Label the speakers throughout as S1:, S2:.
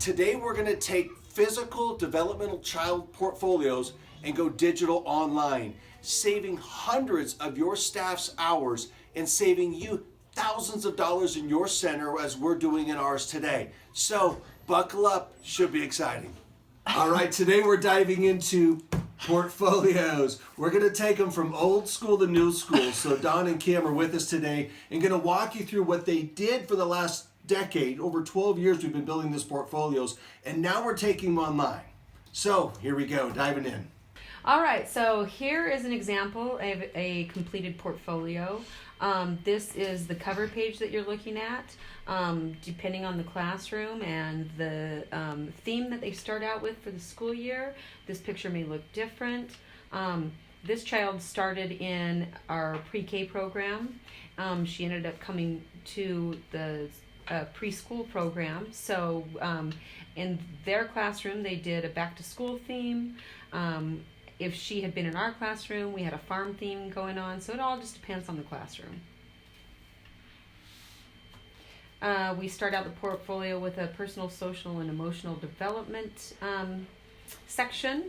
S1: Today we're going to take physical developmental child portfolios and go digital online, saving hundreds of your staff's hours and saving you thousands of dollars in your center as we're doing in ours today. So buckle up, should be exciting. All right, today we're diving into portfolios. We're going to take them from old school to new school. So Don and Kim are with us today and going to walk you through what they did for the last decade. Over 12 years we've been building these portfolios, and now we're taking them online. So here we go, diving in.
S2: All right, so here is an example of a completed portfolio. This is the cover page that you're looking at. Depending on the classroom and the theme that they start out with for the school year, this picture may look different. This child started in our pre-K program. She ended up coming to the preschool program. So in their classroom, they did a back-to-school theme. If she had been in our classroom, we had a farm theme going on. So it all just depends on the classroom. We start out the portfolio with a personal, social, and emotional development section.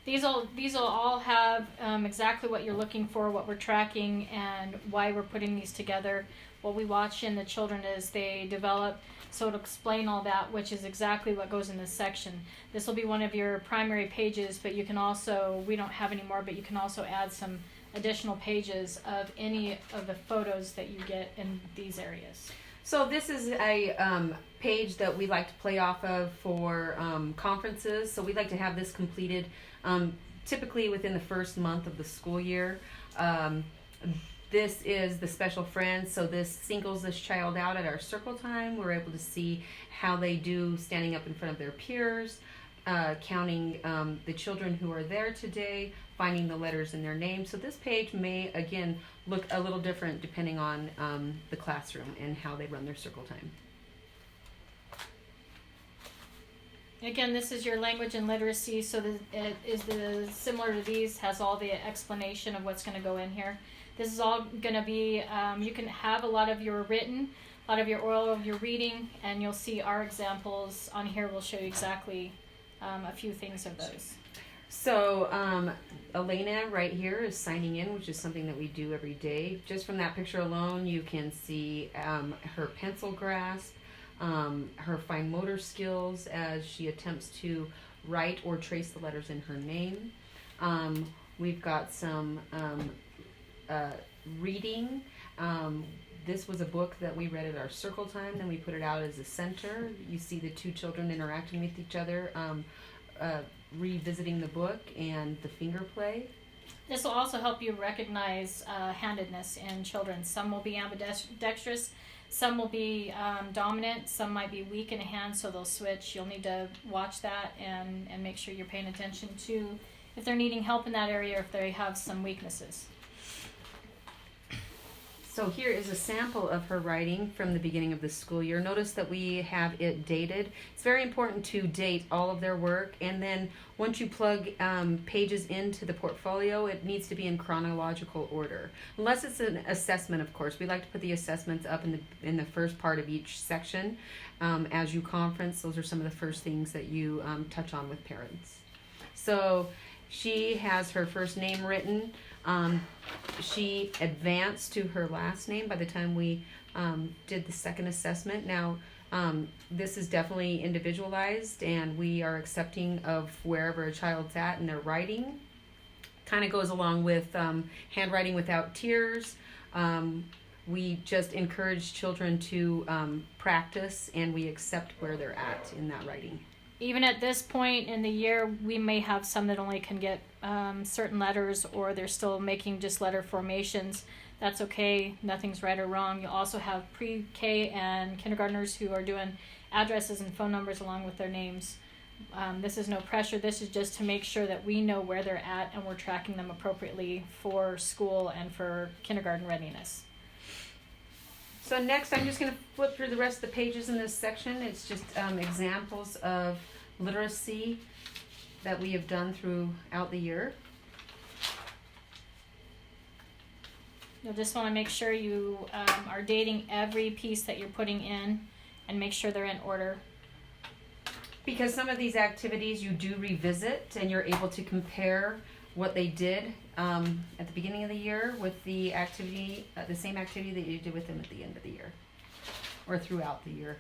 S3: These will all have exactly what you're looking for, what we're tracking, and why we're putting these together. What we watch in the children is they develop, so it'll explain all that, which is exactly what goes in this section. This will be one of your primary pages, but you can also, we don't have any more, but you can also add some additional pages of any of the photos that you get in these areas.
S2: So this is a page that we like to play off of for conferences. So we like to have this completed typically within the first month of the school year. This is the special friends, so this singles this child out at our circle time. We're able to see how they do standing up in front of their peers, counting the children who are there today, finding the letters in their name. So this page may, again, look a little different depending on the classroom and how they run their circle time.
S3: Again, this is your language and literacy, so it is similar to these, has all the explanation of what's going to go in here. This is all going to be, you can have a lot of your written, a lot of your oral of your reading, and you'll see our examples on here. Will show you exactly a few things of those.
S2: So Elena right here is signing in, which is something that we do every day. Just from that picture alone, you can see her pencil grasp, her fine motor skills as she attempts to write or trace the letters in her name. We've got some reading. This was a book that we read at our circle time, then we put it out as a center. You see the two children interacting with each other, revisiting the book and the finger play.
S3: This will also help you recognize handedness in children. Some will be ambidextrous, some will be dominant, some might be weak in a hand, so they'll switch. You'll need to watch that and make sure you're paying attention to if they're needing help in that area or if they have some weaknesses.
S2: So here is a sample of her writing from the beginning of the school year. Notice that we have it dated. It's very important to date all of their work, and then once you plug pages into the portfolio, it needs to be in chronological order. Unless it's an assessment, of course. We like to put the assessments up in the first part of each section. As you conference, those are some of the first things that you touch on with parents. So she has her first name written. She advanced to her last name by the time we did the second assessment. Now, this is definitely individualized, and we are accepting of wherever a child's at in their writing. Kind of goes along with handwriting without tears. We just encourage children to practice, and we accept where they're at in that writing.
S3: Even at this point in the year, we may have some that only can get certain letters, or they're still making just letter formations. That's okay. Nothing's right or wrong. You also have pre-K and kindergartners who are doing addresses and phone numbers along with their names. This is no pressure. This is just to make sure that we know where they're at and we're tracking them appropriately for school and for kindergarten readiness.
S2: So next, I'm just going to flip through the rest of the pages in this section. It's just examples of literacy that we have done throughout the year.
S3: You'll just want to make sure you are dating every piece that you're putting in and make sure they're in order.
S2: Because some of these activities you do revisit and you're able to compare what they did at the beginning of the year with the activity, the same activity that you did with them at the end of the year or throughout the year.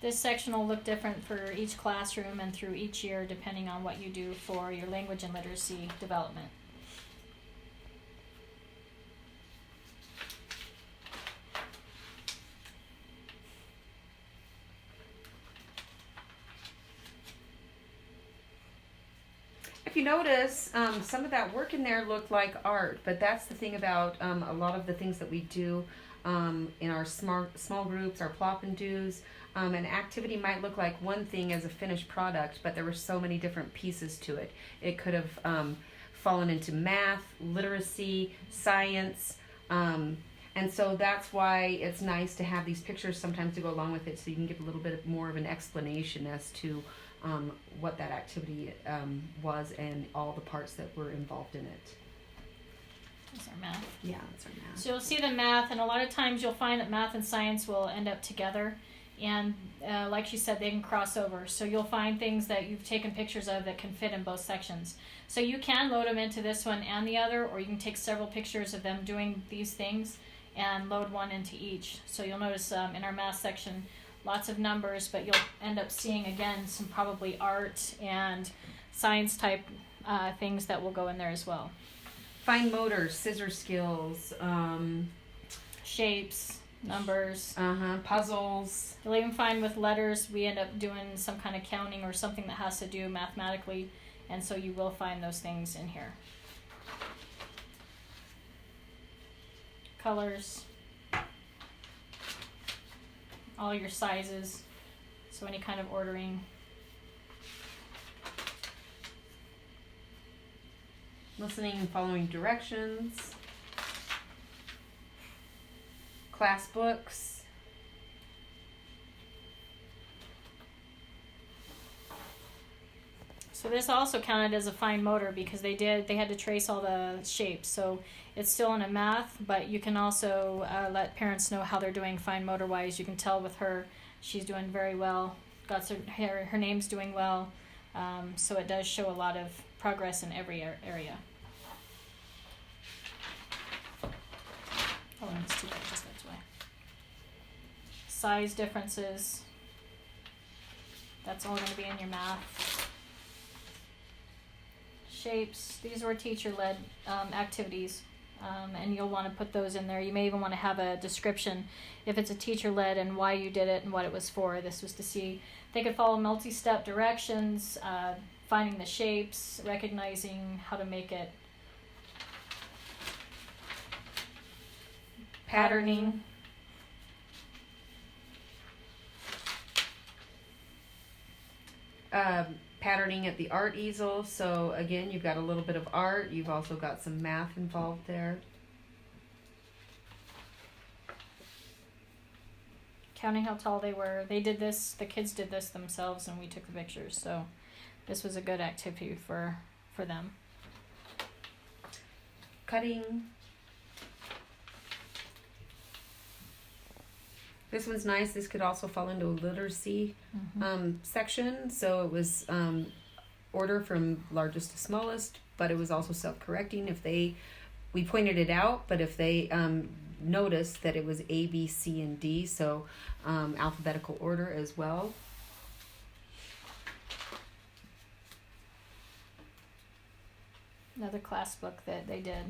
S3: This section will look different for each classroom and through each year depending on what you do for your language and literacy development.
S2: If you notice, some of that work in there looked like art, but that's the thing about a lot of the things that we do in our small groups, our plop and do's. An activity might look like one thing as a finished product, but there were so many different pieces to it. It could have fallen into math, literacy, science, and so that's why it's nice to have these pictures sometimes to go along with it, so you can give a little bit more of an explanation as to what that activity was and all the parts that were involved in it.
S3: That's our math.
S2: Yeah, that's our math.
S3: So you'll see the math, and a lot of times you'll find that math and science will end up together. And like she said, they can cross over. So you'll find things that you've taken pictures of that can fit in both sections. So you can load them into this one and the other, or you can take several pictures of them doing these things and load one into each. So you'll notice in our math section, lots of numbers, but you'll end up seeing, again, some probably art and science type things that will go in there as well.
S2: Fine motor, scissor skills,
S3: Shapes, numbers.
S2: Puzzles.
S3: You'll even find with letters, we end up doing some kind of counting or something that has to do mathematically, and so you will find those things in here. Colors. All your sizes. So any kind of ordering.
S2: Listening and following directions. Class books.
S3: So this also counted as a fine motor because they had to trace all the shapes. So it's still in a math, but you can also let parents know how they're doing fine motor wise. You can tell with her, she's doing very well. Her name's doing well. So it does show a lot of progress in every area. Oh, and it's 2 pages, that's why. Size differences. That's all going to be in your math. Shapes. These were teacher-led activities, and you'll want to put those in there. You may even want to have a description if it's a teacher-led and why you did it and what it was for. This was to see they could follow multi-step directions, finding the shapes, recognizing how to make it. Patterning.
S2: Patterning at the art easel. So again, you've got a little bit of art. You've also got some math involved there.
S3: Counting how tall they were. They did this, the kids did this themselves, and we took the pictures. So this was a good activity for them.
S2: Cutting. This one's nice. This could also fall into a literacy section. So it was order from largest to smallest, but it was also self-correcting. We pointed it out, but if they noticed that it was A, B, C, and D, so alphabetical order as well.
S3: Another class book that they did.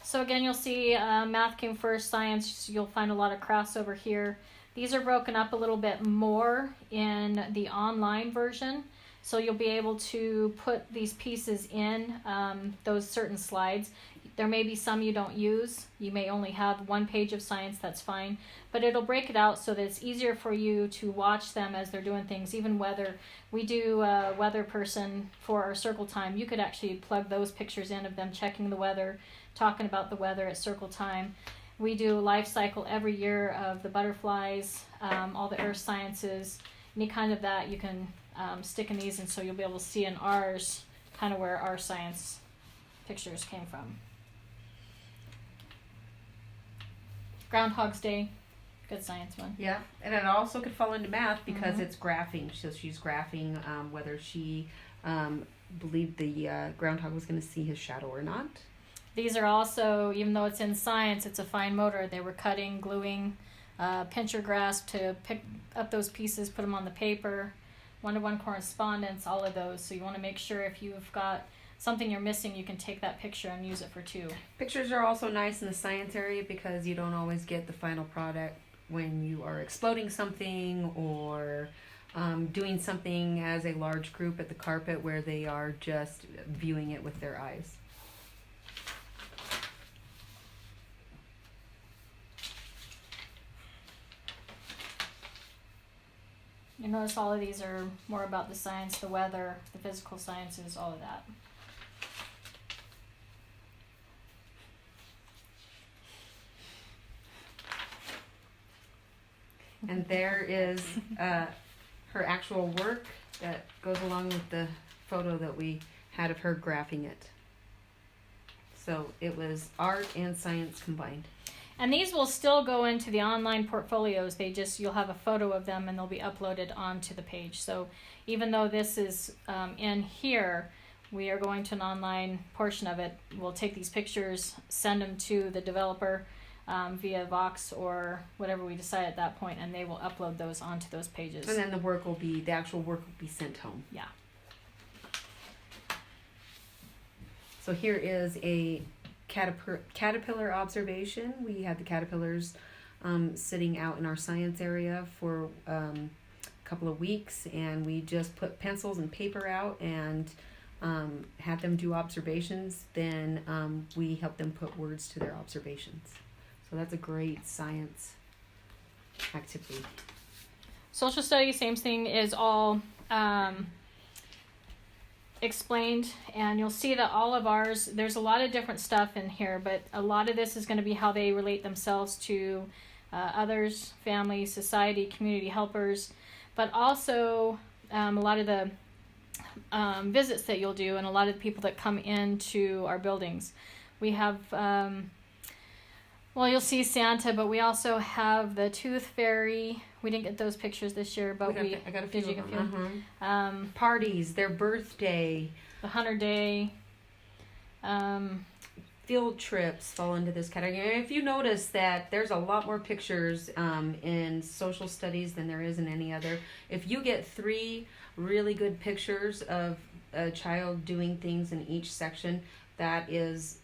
S3: So again, you'll see math came first, science, you'll find a lot of crossover here. These are broken up a little bit more in the online version. So you'll be able to put these pieces in those certain slides. There may be some you don't use. You may only have one page of science, that's fine. But it'll break it out so that it's easier for you to watch them as they're doing things. Even weather, we do a weather person for our circle time. You could actually plug those pictures in of them checking the weather, talking about the weather at circle time. We do a life cycle every year of the butterflies, all the earth sciences, any kind of that you can stick in these, and so you'll be able to see in ours kind of where our science pictures came from. Groundhog's Day, good science one.
S2: Yeah, and it also could fall into math because it's graphing. So she's graphing whether she believed the groundhog was going to see his shadow or not.
S3: These are also, even though it's in science, it's a fine motor. They were cutting, gluing, pincher grasp to pick up those pieces, put them on the paper, one-to-one correspondence, all of those. So you want to make sure if you've got something you're missing, you can take that picture and use it for 2.
S2: Pictures are also nice in the science area because you don't always get the final product when you are exploding something or doing something as a large group at the carpet where they are just viewing it with their eyes.
S3: You notice all of these are more about the science, the weather, the physical sciences, all of that.
S2: And there is her actual work that goes along with the photo that we had of her graphing it. So it was art and science combined.
S3: And these will still go into the online portfolios. You'll have a photo of them and they'll be uploaded onto the page. So even though this is in here, we are going to an online portion of it. We'll take these pictures, send them to the developer via Vox or whatever we decide at that point, and they will upload those onto those pages.
S2: And then the actual work will be sent home.
S3: Yeah.
S2: So here is a caterpillar observation. We had the caterpillars sitting out in our science area for a couple of weeks, and we just put pencils and paper out and had them do observations. Then we helped them put words to their observations. So that's a great science activity.
S3: Social studies, same thing, is all explained, and you'll see that all of ours, there's a lot of different stuff in here, but a lot of this is going to be how they relate themselves to others, family, society, community helpers, but also a lot of the visits that you'll do and a lot of the people that come into our buildings. We have you'll see Santa, but we also have the Tooth Fairy. We didn't get those pictures this year, but I
S2: got a few.
S3: Did you get a few?
S2: Parties, their birthday,
S3: the 100 Day.
S2: Field trips fall into this category. And if you notice that there's a lot more pictures in social studies than there is in any other. If you get 3 really good pictures of a child doing things in each section, that is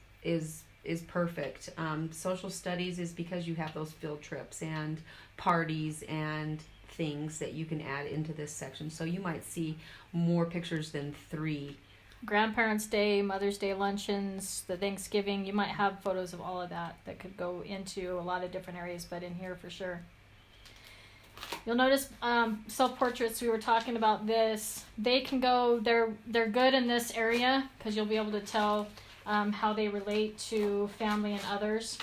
S2: perfect. Social studies is because you have those field trips and parties and things that you can add into this section. So you might see more pictures than 3.
S3: Grandparents' Day, Mother's Day luncheons, the Thanksgiving, you might have photos of all of that could go into a lot of different areas, but in here for sure. You'll notice self-portraits, we were talking about this. They can go, they're good in this area because you'll be able to tell how they relate to family and others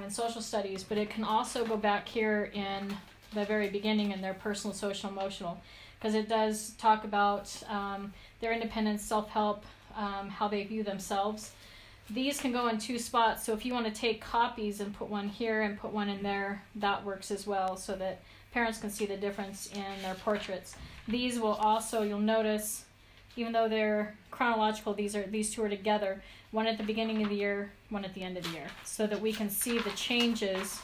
S3: in social studies, but it can also go back here in the very beginning in their personal, social, emotional, because it does talk about their independence, self-help, how they view themselves. These can go in 2 spots, so if you want to take copies and put one here and put one in there, that works as well, so that parents can see the difference in their portraits. These will also, you'll notice, even though they're chronological, these 2 are together, one at the beginning of the year, one at the end of the year, so that we can see the changes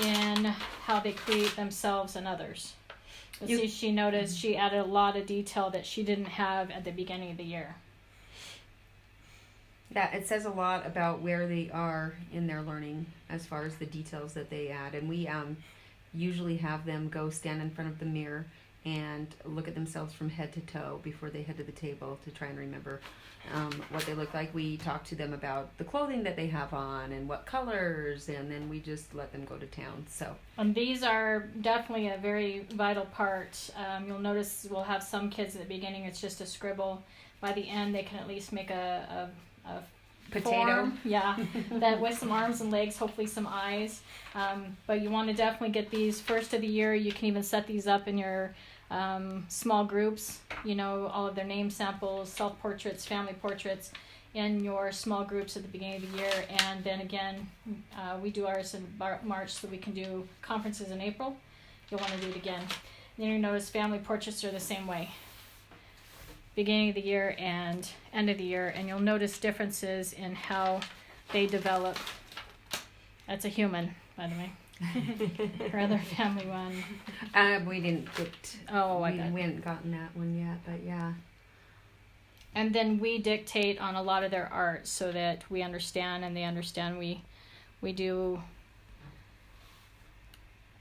S3: in how they create themselves and others. See, she noticed she added a lot of detail that she didn't have at the beginning of the year.
S2: Yeah, it says a lot about where they are in their learning as far as the details that they add. And we usually have them go stand in front of the mirror and look at themselves from head to toe before they head to the table to try and remember what they look like. We talk to them about the clothing that they have on and what colors, and then we just let them go to town. So,
S3: and these are definitely a very vital part. You'll notice we'll have some kids at the beginning, it's just a scribble. By the end, they can at least make a
S2: potato
S3: form, yeah, that with some arms and legs, hopefully some eyes. But you want to definitely get these first of the year. You can even set these up in your small groups, all of their name samples, self-portraits, family portraits, in your small groups at the beginning of the year, and then again, we do ours in March so we can do conferences in April. You'll want to do it again. Then you notice family portraits are the same way. Beginning of the year and end of the year, and you'll notice differences in how they develop. That's a human, by the way. Her other family one.
S2: We didn't get. We hadn't gotten that one yet, but yeah.
S3: And then we dictate on a lot of their art so that we understand and they understand. We do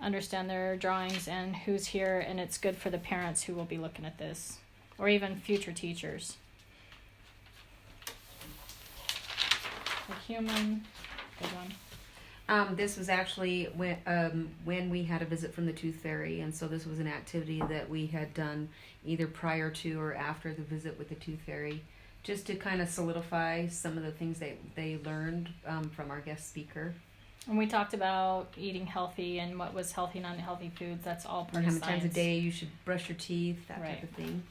S3: understand their drawings and who's here, and it's good for the parents who will be looking at this, or even future teachers. The human, good one.
S2: This was actually when we had a visit from the Tooth Fairy, and so this was an activity that we had done either prior to or after the visit with the Tooth Fairy, just to kind of solidify some of the things that they learned from our guest speaker.
S3: And we talked about eating healthy and what was healthy and unhealthy foods. That's all part of
S2: how
S3: science.
S2: many times a day you should brush your teeth, that
S3: Right.
S2: type of thing.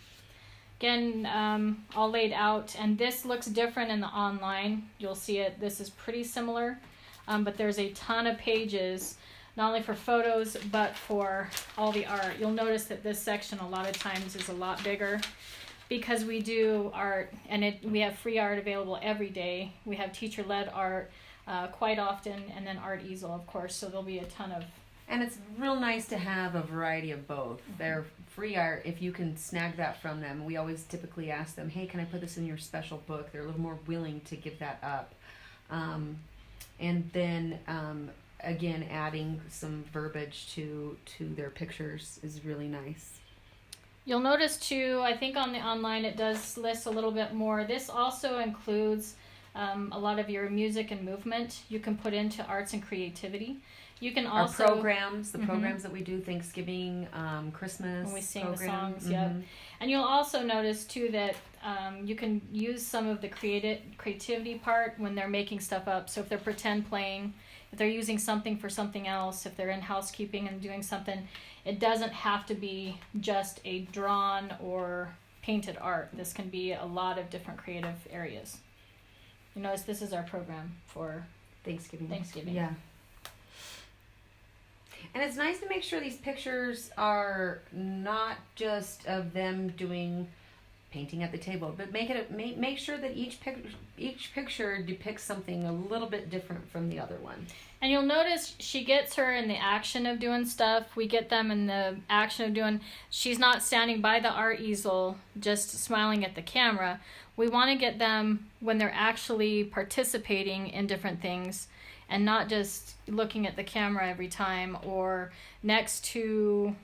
S3: Again, all laid out, and this looks different in the online. You'll see it. This is pretty similar, but there's a ton of pages, not only for photos, but for all the art. You'll notice that this section a lot of times is a lot bigger because we do art, and we have free art available every day. We have teacher-led art quite often, and then art easel, of course, so there'll be a ton of.
S2: And it's real nice to have a variety of both. They're free art if you can snag that from them. We always typically ask them, hey, can I put this in your special book? They're a little more willing to give that up. And then, again, adding some verbiage to their pictures is really nice.
S3: You'll notice, too, I think on the online it does list a little bit more. This also includes a lot of your music and movement you can put into arts and creativity. You can also
S2: our programs, the programs that we do, Thanksgiving, Christmas.
S3: When we sing
S2: program.
S3: the songs, yep. And you'll also notice too that you can use some of the creativity part when they're making stuff up. So if they're pretend playing, if they're using something for something else, if they're in housekeeping and doing something, it doesn't have to be just a drawn or painted art. This can be a lot of different creative areas. You notice this is our program for
S2: Thanksgiving.
S3: Yeah.
S2: And it's nice to make sure these pictures are not just of them doing painting at the table, but make sure that each picture depicts something a little bit different from the other one.
S3: And you'll notice she gets her in the action of doing stuff. We get them in the action of doing. She's not standing by the art easel just smiling at the camera. We want to get them when they're actually participating in different things, and not just looking at the camera every time or next to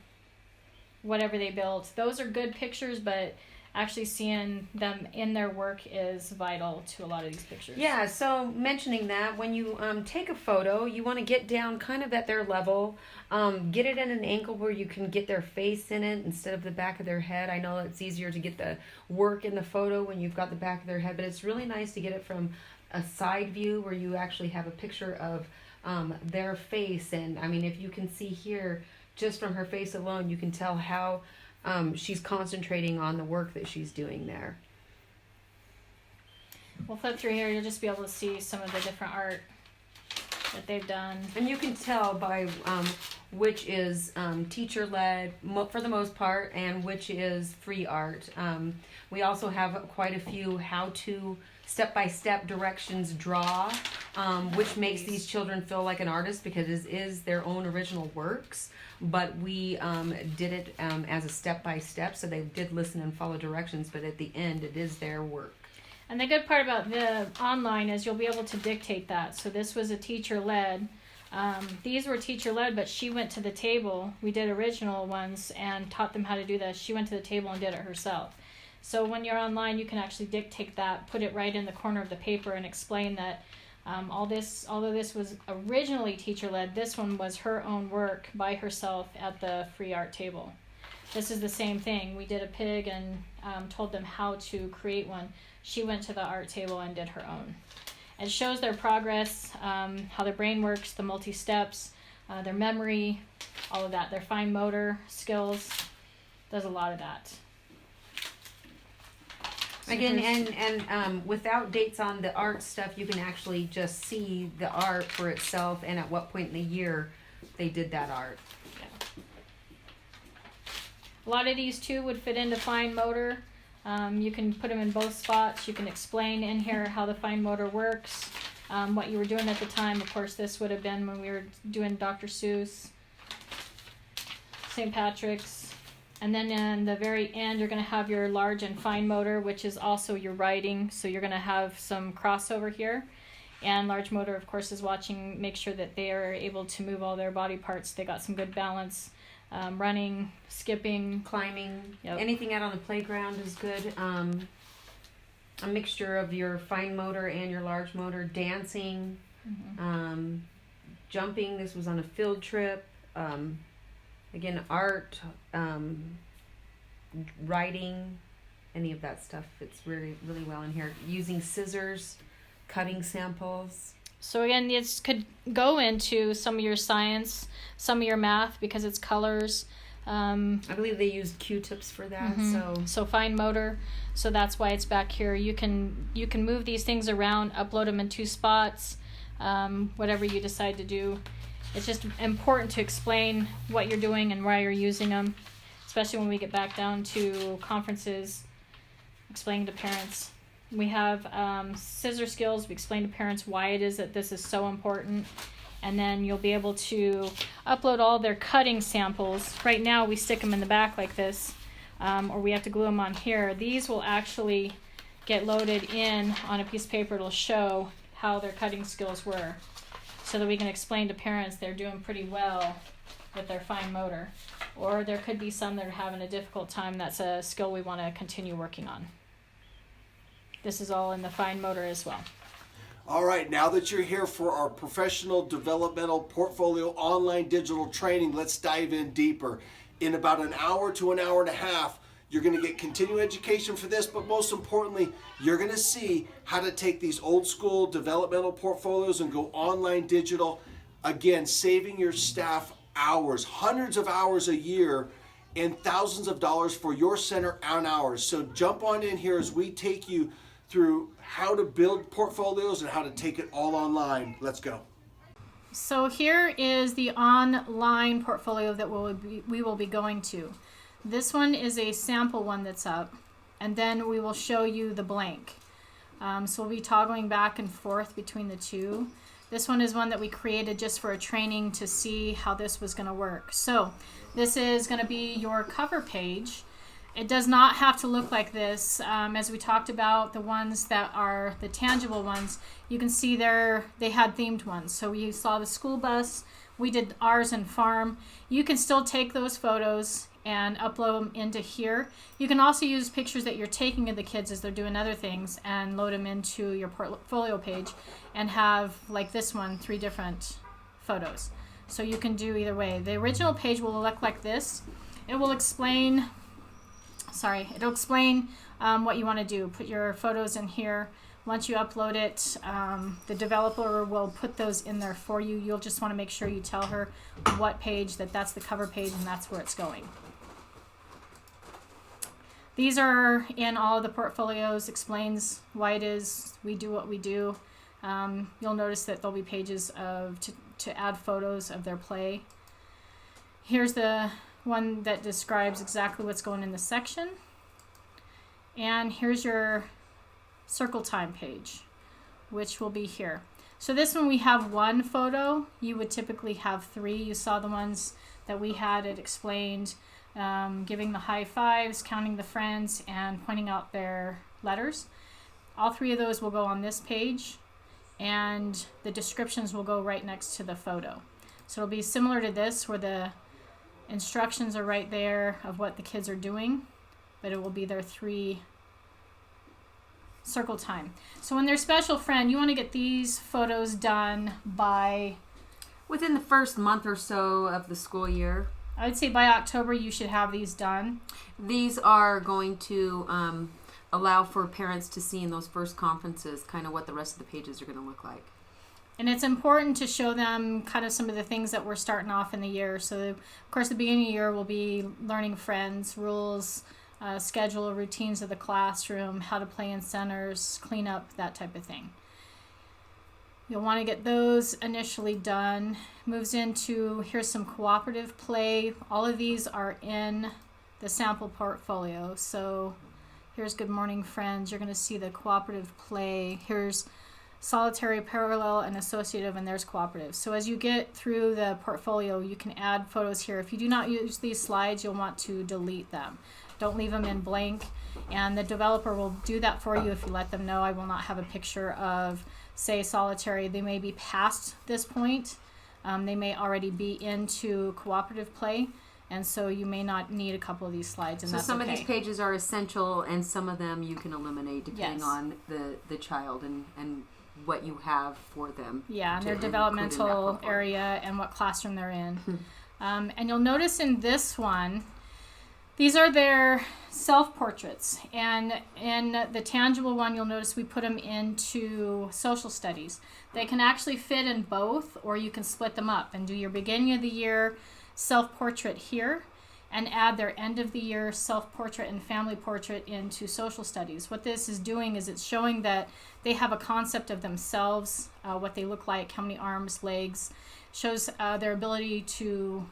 S3: whatever they built. Those are good pictures, but actually seeing them in their work is vital to a lot of these pictures.
S2: Yeah, so mentioning that, when you take a photo, you want to get down kind of at their level, get it at an angle where you can get their face in it instead of the back of their head. I know it's easier to get the work in the photo when you've got the back of their head, but it's really nice to get it from a side view where you actually have a picture of their face. And I mean, if you can see here, just from her face alone, you can tell how she's concentrating on the work that she's doing there.
S3: We'll flip through here. You'll just be able to see some of the different art that they've done.
S2: And you can tell by which is teacher-led for the most part, and which is free art. We also have quite a few how-to step-by-step directions draw, which makes these children feel like an artist because it is their own original works. But we did it as a step-by-step, so they did listen and follow directions, but at the end it is their work.
S3: And the good part about the online is you'll be able to dictate that. So this was a teacher-led. These were teacher-led, but she went to the table. We did original ones and taught them how to do this. She went to the table and did it herself. So when you're online, you can actually dictate that, put it right in the corner of the paper, and explain that although this was originally teacher-led, this one was her own work by herself at the free art table. This is the same thing. We did a pig and told them how to create one. She went to the art table and did her own. It shows their progress, how their brain works, the multi-steps, their memory, all of that, their fine motor skills. Does a lot of that.
S2: Again, and without dates on the art stuff, you can actually just see the art for itself and at what point in the year they did that art.
S3: A lot of these too would fit into fine motor. You can put them in both spots. You can explain in here how the fine motor works, what you were doing at the time. Of course, this would have been when we were doing Dr. Seuss, St. Patrick's. And then in the very end, you're going to have your large and fine motor, which is also your writing. So you're going to have some crossover here. And large motor, of course, is watching, make sure that they are able to move all their body parts. They got some good balance. Running, skipping,
S2: Climbing,
S3: Yep.
S2: anything out on the playground is good. A mixture of your fine motor and your large motor. Dancing, jumping. This was on a field trip. Again, art, writing, any of that stuff fits really, really well in here. Using scissors, cutting samples.
S3: So again, this could go into some of your science, some of your math because it's colors.
S2: I believe they used Q-tips for that.
S3: So fine motor. So that's why it's back here. You can move these things around, upload them in 2 spots, whatever you decide to do. It's just important to explain what you're doing and why you're using them, especially when we get back down to conferences, explaining to parents. We have Scissor Skills. We explain to parents why it is that this is so important. And then you'll be able to upload all their cutting samples. Right now we stick them in the back like this, or we have to glue them on here. These will actually get loaded in on a piece of paper. It'll show how their cutting skills were, so that we can explain to parents they're doing pretty well with their fine motor. Or there could be some that are having a difficult time. That's a skill we want to continue working on. This is all in the fine motor as well.
S1: All right, now that you're here for our professional developmental portfolio online digital training, let's dive in deeper. In about an hour to an hour and a half, you're going to get continuing education for this, but most importantly, you're going to see how to take these old school developmental portfolios and go online digital. Again, saving your staff hours, hundreds of hours a year, and thousands of dollars for your center and ours. So jump on in here as we take you through how to build portfolios and how to take it all online. Let's go.
S3: So here is the online portfolio that we will be going to. This one is a sample one that's up, and then we will show you the blank. So we'll be toggling back and forth between the two. This one is one that we created just for a training to see how this was going to work. So this is going to be your cover page. It does not have to look like this. As we talked about, the ones that are the tangible ones, you can see they had themed ones. So you saw the school bus. We did ours in farm. You can still take those photos and upload them into here. You can also use pictures that you're taking of the kids as they're doing other things and load them into your portfolio page and have, like this one, 3 different photos. So you can do either way. The original page will look like this. It will explain, it'll explain what you want to do. Put your photos in here. Once you upload it, the developer will put those in there for you. You'll just want to make sure you tell her what page, that's the cover page and that's where it's going. These are in all of the portfolios, explains why it is we do what we do. You'll notice that there'll be pages to add photos of their play. Here's the one that describes exactly what's going in the section. And here's your circle time page, which will be here. So this one we have 1 photo. You would typically have 3. You saw the ones that we had. It explained giving the high fives, counting the friends, and pointing out their letters. All 3 of those will go on this page, and the descriptions will go right next to the photo. So it'll be similar to this, where the instructions are right there of what the kids are doing, but it will be their 3 circle time. So when they're special friend, you want to get these photos done by
S2: within the first month or so of the school year.
S3: I would say by October you should have these done.
S2: These are going to allow for parents to see in those first conferences kind of what the rest of the pages are going to look like.
S3: And it's important to show them kind of some of the things that we're starting off in the year. So, of course, the beginning of the year will be learning friends, rules, schedule routines of the classroom, how to play in centers, clean up, that type of thing. You'll want to get those initially done. Moves into, here's some cooperative play. All of these are in the sample portfolio. So here's Good Morning Friends. You're going to see the cooperative play. Here's solitary, parallel, and associative, and there's cooperative. So as you get through the portfolio, you can add photos here. If you do not use these slides, you'll want to delete them. Don't leave them in blank, and the developer will do that for you if you let them know. I will not have a picture of, say, solitary. They may be past this point. They may already be into cooperative play, and so you may not need a couple of these slides, and
S4: so
S3: that's
S4: some
S3: okay.
S4: of these pages are essential, and some of them you can eliminate depending
S3: Yes.
S4: on the child and what you have for them.
S3: Yeah, and
S4: to
S3: their
S4: include in that
S3: developmental
S4: portfolio.
S3: area and what classroom they're in. And you'll notice in this one, these are their self-portraits. And in the tangible one, you'll notice we put them into social studies. They can actually fit in both, or you can split them up and do your beginning of the year self-portrait here and add their end of the year self-portrait and family portrait into social studies. What this is doing is it's showing that they have a concept of themselves, what they look like, how many arms, legs, shows their ability to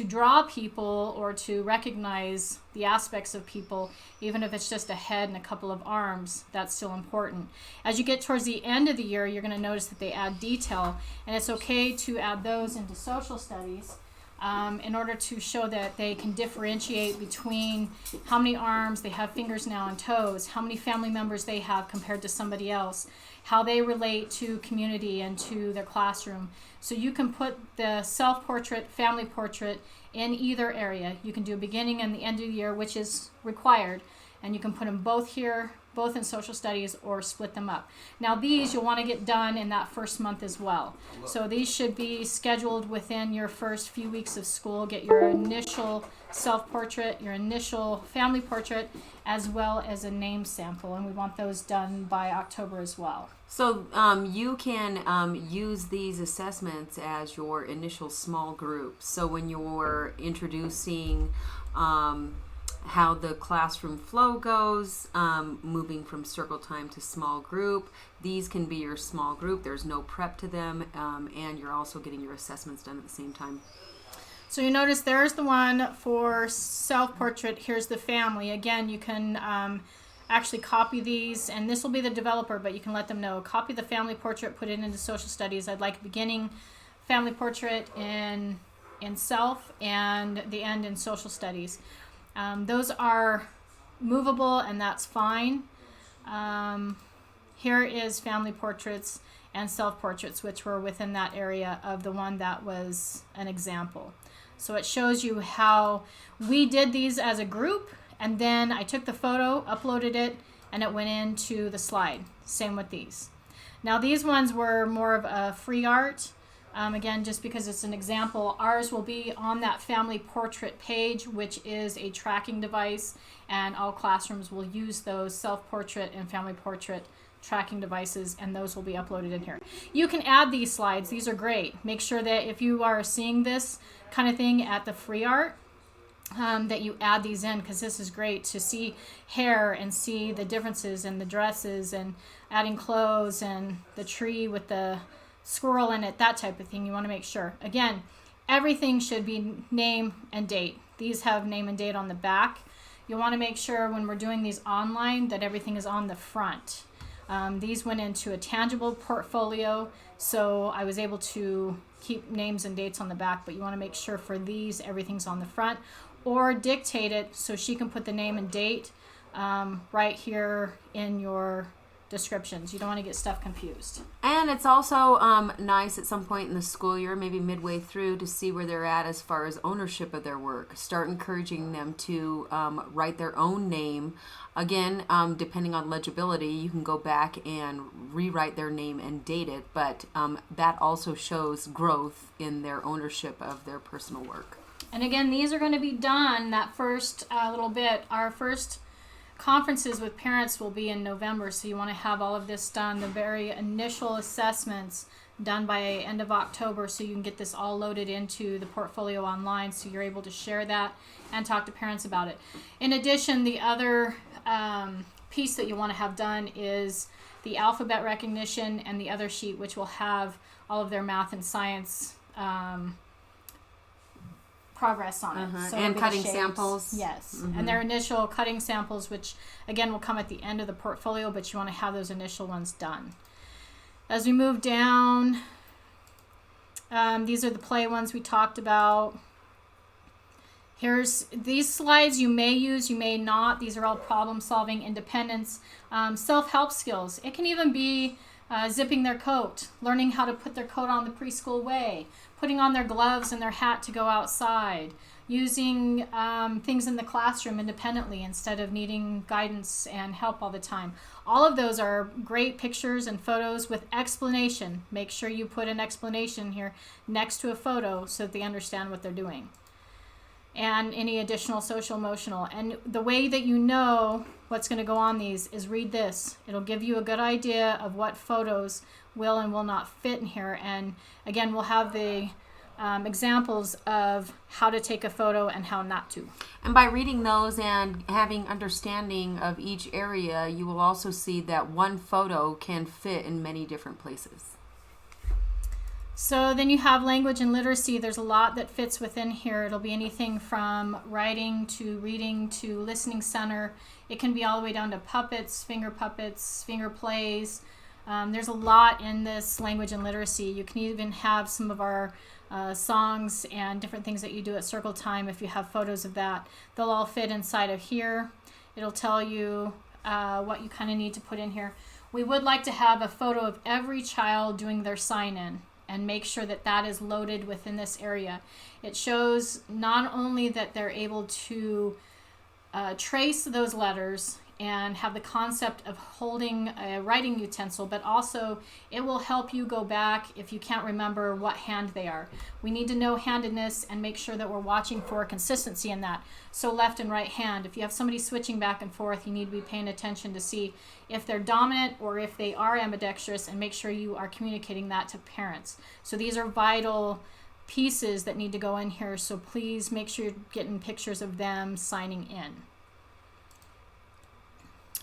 S3: draw people or to recognize the aspects of people, even if it's just a head and a couple of arms. That's still important. As you get towards the end of the year, you're going to notice that they add detail, and it's okay to add those into social studies in order to show that they can differentiate between how many arms they have, fingers now and toes, how many family members they have compared to somebody else, how they relate to community and to their classroom. So you can put the self-portrait, family portrait in either area. You can do a beginning and the end of the year, which is required, and you can put them both here, both in social studies, or split them up. Now these you'll want to get done in that first month as well. So these should be scheduled within your first few weeks of school. Get your initial self-portrait, your initial family portrait, as well as a name sample, and we want those done by October as well.
S4: So you can use these assessments as your initial small group. So when you're introducing how the classroom flow goes, moving from circle time to small group, these can be your small group. There's no prep to them, and you're also getting your assessments done at the same time.
S3: So you notice there's the one for self-portrait. Here's the family. Again, you can actually copy these, and this will be the developer, but you can let them know. Copy the family portrait, put it into social studies. I'd like beginning family portrait in self and the end in social studies. Those are movable, and that's fine. Here is family portraits and self-portraits, which were within that area of the one that was an example. So it shows you how we did these as a group, and then I took the photo, uploaded it, and it went into the slide. Same with these. Now these ones were more of a free art. Again, just because it's an example, ours will be on that family portrait page, which is a tracking device, and all classrooms will use those self-portrait and family portrait tracking devices, and those will be uploaded in here. You can add these slides. These are great. Make sure that if you are seeing this kind of thing at the free art, that you add these in, because this is great to see hair and see the differences in the dresses and adding clothes and the tree with the squirrel in it, that type of thing. You want to make sure. Again, everything should be name and date. These have name and date on the back. You'll want to make sure when we're doing these online that everything is on the front. These went into a tangible portfolio, so I was able to keep names and dates on the back, but you want to make sure for these everything's on the front, or dictate it so she can put the name and date right here in your descriptions. You don't want to get stuff confused.
S4: And it's also nice at some point in the school year, maybe midway through, to see where they're at as far as ownership of their work. Start encouraging them to write their own name. Again, depending on legibility, you can go back and rewrite their name and date it, but that also shows growth in their ownership of their personal work.
S3: And again, these are going to be done that first little bit. Our first conferences with parents will be in November, so you want to have all of this done, the very initial assessments done by end of October, so you can get this all loaded into the portfolio online, so you're able to share that and talk to parents about it. In addition, the other piece that you want to have done is the alphabet recognition and the other sheet, which will have all of their math and science progress on it. So
S4: and
S3: it'll be
S4: cutting
S3: the shapes.
S4: samples.
S3: Yes. And their initial cutting samples, which again will come at the end of the portfolio, but you want to have those initial ones done. As we move down, these are the play ones we talked about. Here's these slides you may use, you may not. These are all problem solving, independence, self-help skills. It can even be zipping their coat, learning how to put their coat on the preschool way, putting on their gloves and their hat to go outside, using things in the classroom independently instead of needing guidance and help all the time. All of those are great pictures and photos with explanation. Make sure you put an explanation here next to a photo so that they understand what they're doing. And any additional social emotional. And the way that you know what's going to go on these is read this. It'll give you a good idea of what photos will and will not fit in here. And again, we'll have the examples of how to take a photo and how not to.
S4: And by reading those and having understanding of each area, you will also see that one photo can fit in many different places.
S3: So then you have language and literacy. There's a lot that fits within here. It'll be anything from writing to reading to listening center. It can be all the way down to puppets, finger plays. There's a lot in this language and literacy. You can even have some of our songs and different things that you do at circle time. If you have photos of that, they'll all fit inside of here. It'll tell you what you kind of need to put in here. We would like to have a photo of every child doing their sign-in and make sure that that is loaded within this area. It shows not only that they're able to trace those letters and have the concept of holding a writing utensil, but also it will help you go back if you can't remember what hand they are. We need to know handedness and make sure that we're watching for consistency in that. So left and right hand. If you have somebody switching back and forth, you need to be paying attention to see if they're dominant or if they are ambidextrous, and make sure you are communicating that to parents. So these are vital pieces that need to go in here, so please make sure you're getting pictures of them signing in.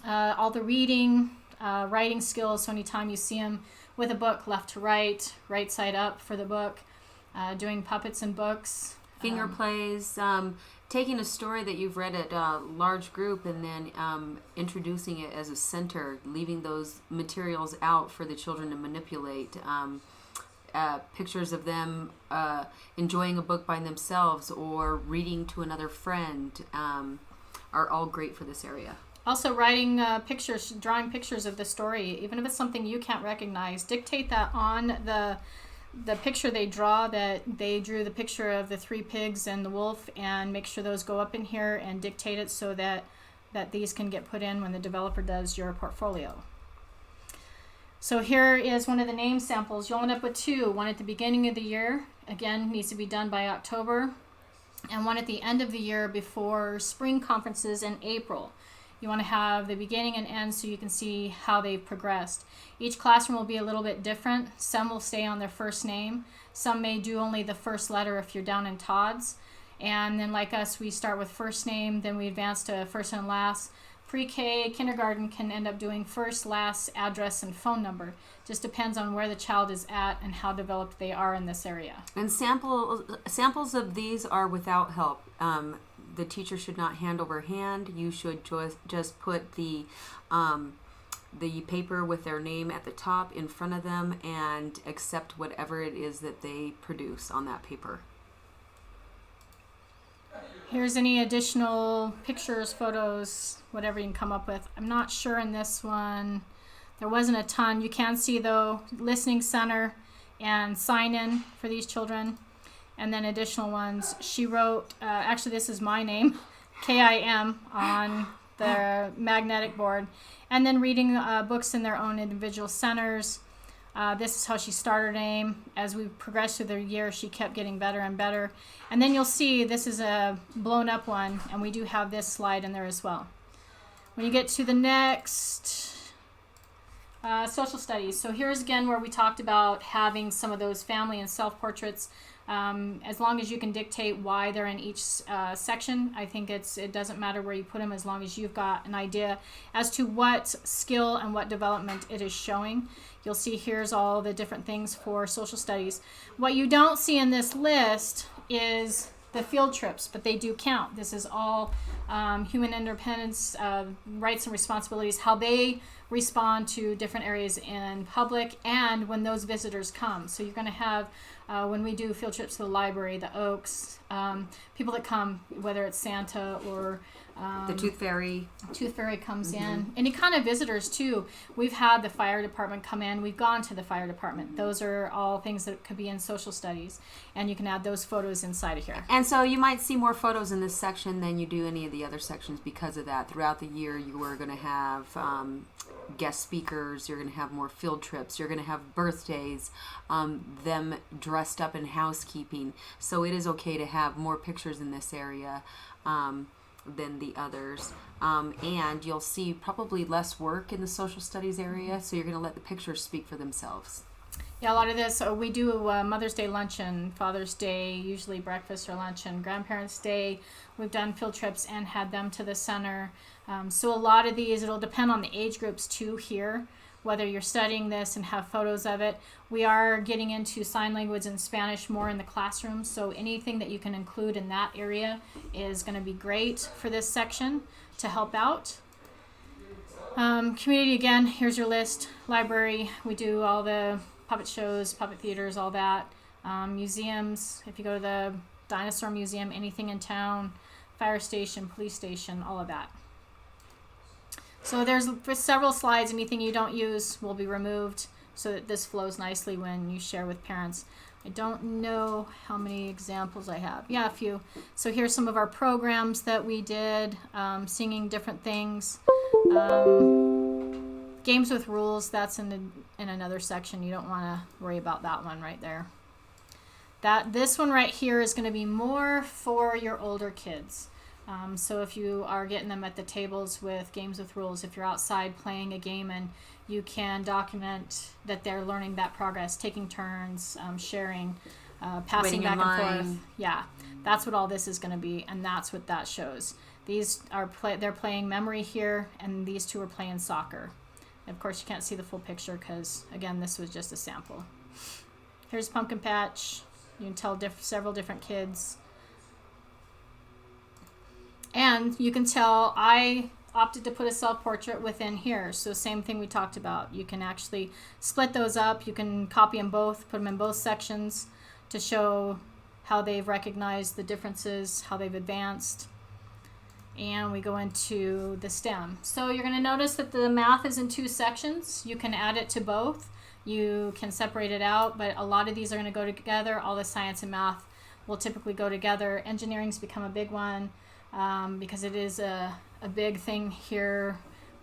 S3: All the reading, writing skills, so anytime you see them with a book, left to right, right side up for the book, doing puppets and books.
S4: Finger plays, taking a story that you've read at a large group and then introducing it as a center, leaving those materials out for the children to manipulate. Pictures of them enjoying a book by themselves or reading to another friend are all great for this area.
S3: Also writing pictures, drawing pictures of the story, even if it's something you can't recognize, dictate that on the picture they draw, that they drew the picture of the 3 pigs and the wolf, and make sure those go up in here and dictate it so that these can get put in when the developer does your portfolio. So here is one of the name samples. You'll end up with 2, one at the beginning of the year, again needs to be done by October, and one at the end of the year before spring conferences in April. You want to have the beginning and end so you can see how they've progressed. Each classroom will be a little bit different. Some will stay on their first name. Some may do only the first letter if you're down in Todd's. And then like us, we start with first name, then we advance to first and last. Pre-K, kindergarten can end up doing first, last, address, and phone number. Just depends on where the child is at and how developed they are in this area.
S4: And samples of these are without help. The teacher should not hand over hand. You should just put the paper with their name at the top in front of them and accept whatever it is that they produce on that paper.
S3: Here's any additional pictures, photos, whatever you can come up with. I'm not sure in this one. There wasn't a ton. You can see, though, listening center and sign-in for these children. And then additional ones. She wrote, actually this is my name, K-I-M, on the magnetic board. And then reading books in their own individual centers. This is how she started her name. As we progressed through the year, she kept getting better and better. And then you'll see this is a blown up one, and we do have this slide in there as well. When you get to the next, social studies. So here's again where we talked about having some of those family and self-portraits. As long as you can dictate why they're in each section, I think it doesn't matter where you put them as long as you've got an idea as to what skill and what development it is showing. You'll see here's all the different things for social studies. What you don't see in this list is the field trips, but they do count. This is all human independence, rights and responsibilities, how they respond to different areas in public and when those visitors come. So you're going to have, when we do field trips to the library, the Oaks, people that come, whether it's Santa or
S4: The Tooth Fairy.
S3: Tooth Fairy comes in. Any kind of visitors too. We've had the fire department come in. We've gone to the fire department. Those are all things that could be in social studies. And you can add those photos inside of here.
S4: And so you might see more photos in this section than you do any of the other sections because of that. Throughout the year, you are going to have guest speakers. You're going to have more field trips. You're going to have birthdays, them dressed up in housekeeping. So it is okay to have more pictures in this area than the others. And you'll see probably less work in the social studies area. So you're going to let the pictures speak for themselves.
S3: Yeah, a lot of this, we do Mother's Day luncheon, Father's Day, usually breakfast or luncheon, Grandparents' Day. We've done field trips and had them to the center. So a lot of these, it'll depend on the age groups too here, whether you're studying this and have photos of it. We are getting into sign language and Spanish more in the classroom, so anything that you can include in that area is going to be great for this section to help out. Community, again, here's your list. Library, we do all the puppet shows, puppet theaters, all that. Museums, if you go to the dinosaur museum, anything in town, fire station, police station, all of that. So there's several slides. Anything you don't use will be removed so that this flows nicely when you share with parents. I don't know how many examples I have. Yeah, a few. So here's some of our programs that we did, singing different things. Games with rules, that's in another section. You don't want to worry about that one right there. This one right here is going to be more for your older kids. So if you are getting them at the tables with games with rules, if you're outside playing a game and you can document that they're learning that progress, taking turns, sharing, passing
S4: Waiting in
S3: back and
S4: line.
S3: forth. Yeah, that's what all this is going to be, and that's what that shows. These are they're playing memory here, and these two are playing soccer. Of course, you can't see the full picture because, again, this was just a sample. Here's Pumpkin Patch. You can tell several different kids. And you can tell I opted to put a self-portrait within here. So same thing we talked about. You can actually split those up. You can copy them both, put them in both sections to show how they've recognized the differences, how they've advanced. And we go into the STEM. So you're going to notice that the math is in two sections. You can add it to both. You can separate it out, but a lot of these are going to go together. All the science and math will typically go together. Engineering's become a big one because it is a big thing here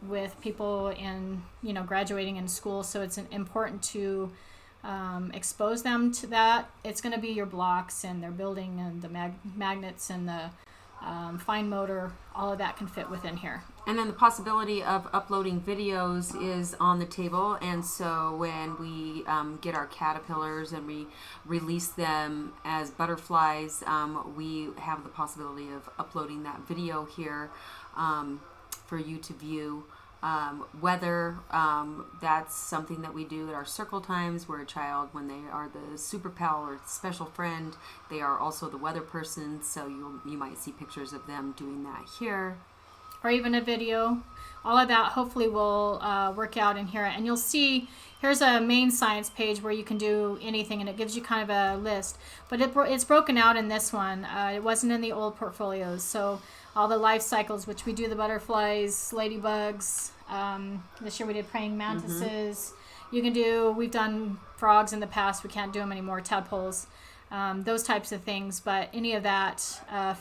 S3: with people in, graduating in school. So it's important to expose them to that. It's going to be your blocks and their building and the magnets and the fine motor, all of that can fit within here.
S4: And then the possibility of uploading videos is on the table. And so when we get our caterpillars and we release them as butterflies, we have the possibility of uploading that video here for you to view. Whether that's something that we do at our circle times where a child, when they are the super pal or special friend, they are also the weather person, so you might see pictures of them doing that here.
S3: Or even a video. All of that hopefully will work out in here. And you'll see, here's a main science page where you can do anything, and it gives you kind of a list. But it's broken out in this one. It wasn't in the old portfolios. So all the life cycles, which we do the butterflies, ladybugs. This year we did praying mantises. We've done frogs in the past. We can't do them anymore, tadpoles. Those types of things. But any of that,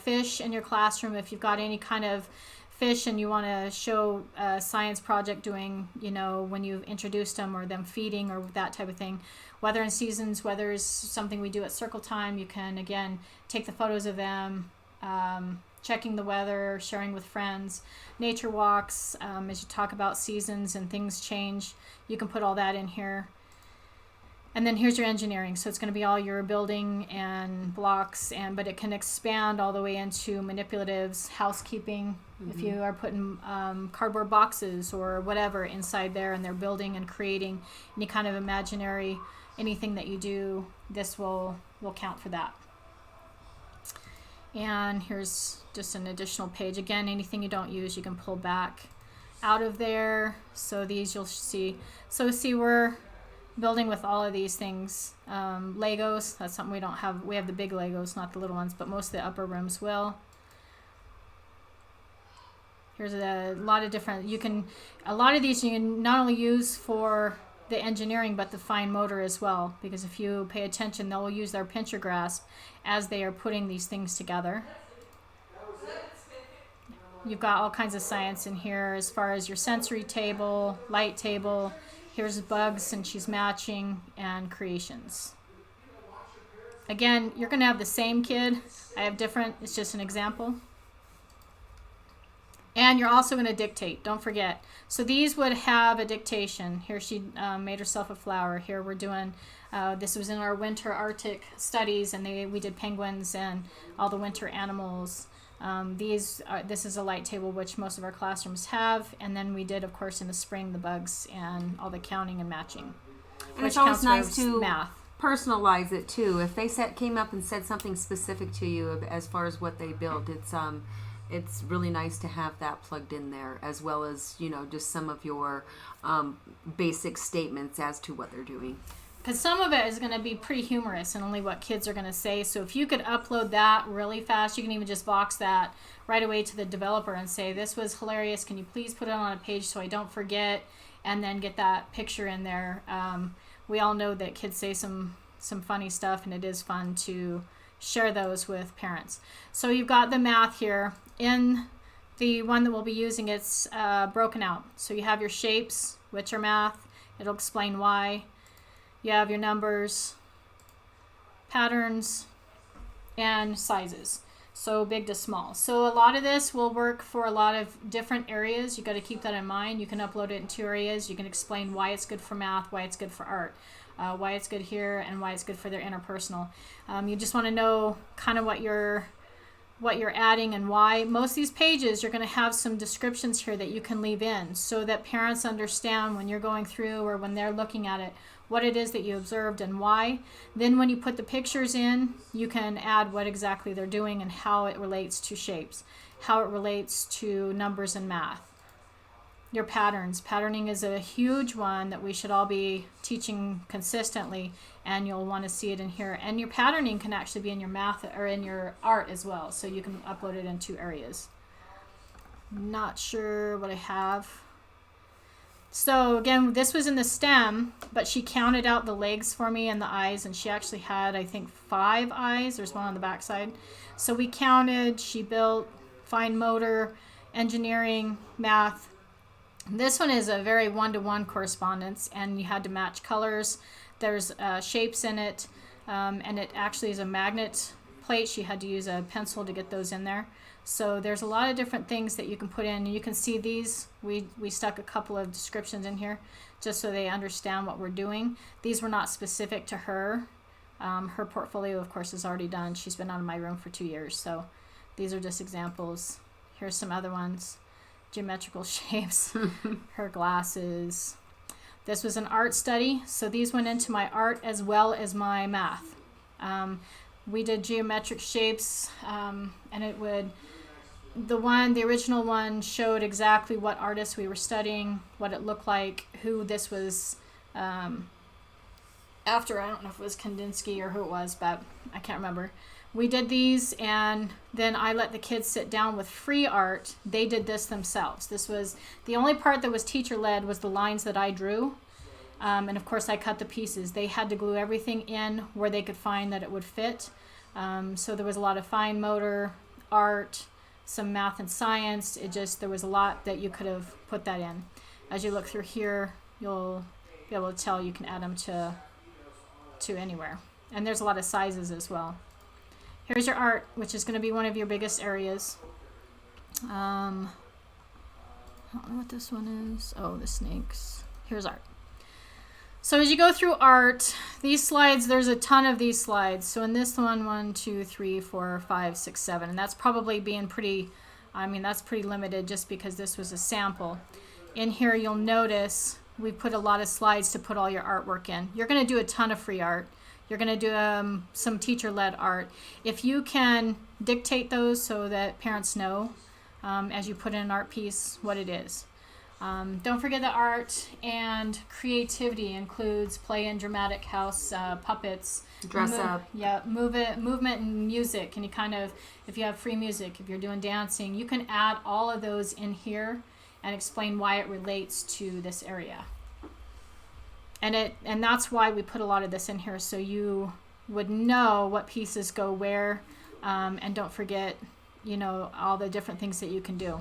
S3: fish in your classroom, if you've got any kind of fish and you want to show a science project doing, when you've introduced them or them feeding or that type of thing. Weather and seasons, weather is something we do at circle time. You can, again, take the photos of them. checking the weather, sharing with friends, nature walks, as you talk about seasons and things change, you can put all that in here. And then here's your engineering. So it's going to be all your building and blocks, but it can expand all the way into manipulatives, housekeeping. If you are putting cardboard boxes or whatever inside there, and they're building and creating any kind of imaginary, anything that you do, this will count for that. And here's just an additional page. Again, anything you don't use, you can pull back out of there. So these you'll see. So see, we're building with all of these things. Legos, that's something we don't have. We have the big Legos, not the little ones, but most of the upper rooms will. Here's a lot of different, a lot of these you can not only use for the engineering, but the fine motor as well, because if you pay attention, they'll use their pincher grasp as they are putting these things together. You've got all kinds of science in here as far as your sensory table, light table. Here's bugs, and she's matching, and creations. Again, you're going to have the same kid. I have different. It's just an example. And you're also going to dictate. Don't forget. So these would have a dictation. Here she made herself a flower. Here we're doing, this was in our winter Arctic studies, and we did penguins and all the winter animals. This is a light table, which most of our classrooms have. And then we did, of course, in the spring, the bugs and all the counting and matching.
S4: And it's always nice to personalize it, too. If they came up and said something specific to you as far as what they built, it's really nice to have that plugged in there, as well as, just some of your basic statements as to what they're doing.
S3: Because some of it is going to be pretty humorous and only what kids are going to say. So if you could upload that really fast, you can even just box that right away to the developer and say, this was hilarious. Can you please put it on a page so I don't forget? And then get that picture in there. We all know that kids say some funny stuff, and it is fun to share those with parents. So you've got the math here. In the one that we'll be using, it's broken out. So you have your shapes, which are math. It'll explain why. You have your numbers, patterns, and sizes. So big to small. So a lot of this will work for a lot of different areas. You got to keep that in mind. You can upload it in 2 areas. You can explain why it's good for math, why it's good for art, why it's good here, and why it's good for their interpersonal. You just want to know kind of what you're adding and why. Most of these pages, you're going to have some descriptions here that you can leave in so that parents understand when you're going through or when they're looking at it, what it is that you observed and why. Then when you put the pictures in, you can add what exactly they're doing and how it relates to shapes, how it relates to numbers and math. Your patterns. Patterning is a huge one that we should all be teaching consistently, and you'll want to see it in here. And your patterning can actually be in your math or in your art as well, so you can upload it in 2 areas. Not sure what I have. So again, this was in the stem, but she counted out the legs for me and the eyes, and she actually had, I think, 5 eyes. There's one on the back side. So we counted, she built, fine motor, engineering, math. This one is a very one-to-one correspondence, and you had to match colors. There's shapes in it, and it actually is a magnet plate. She had to use a pencil to get those in there. So there's a lot of different things that you can put in. You can see these. We stuck a couple of descriptions in here just so they understand what we're doing. These were not specific to her. Her portfolio, of course, is already done. She's been out of my room for 2 years. So these are just examples. Here's some other ones. Geometrical shapes. Her glasses. This was an art study. So these went into my art as well as my math. We did geometric shapes, and it would... The original one showed exactly what artist we were studying, what it looked like, who this was after. I don't know if it was Kandinsky or who it was, but I can't remember. We did these, and then I let the kids sit down with free art. They did this themselves. This was the only part that was teacher-led was the lines that I drew. And of course I there pieces. They had to glue everything in where they could find that it would fit. So there was a lot of fine motor, art, some math and science. There was a lot that you could have put that in. As you look through here, you'll be able to tell you can add them to anywhere. And there's a lot of sizes as well. Here's your art, which is going to be one of your biggest areas. I don't know what this one is. Oh, the snakes. Here's art. So as you go through art, these slides, there's a ton of these slides. So in this one, 1, 2, 3, 4, 5, 6, 7. And that's probably being pretty, that's pretty limited just because this was a sample. In here, you'll notice we put a lot of slides to put all your artwork in. You're going to do a ton of free art. You're going to do some teacher-led art. If you can dictate those so that parents know as you put in an art piece what it is. Don't forget that art and creativity includes play in dramatic house, puppets,
S4: Dress up.
S3: Yeah, movement and music. And you kind of, if you have free music, if you're doing dancing, you can add all of those in here and explain why it relates to this area. And that's why we put a lot of this in here, so you would know what pieces go where, and don't forget, all the different things that you can do.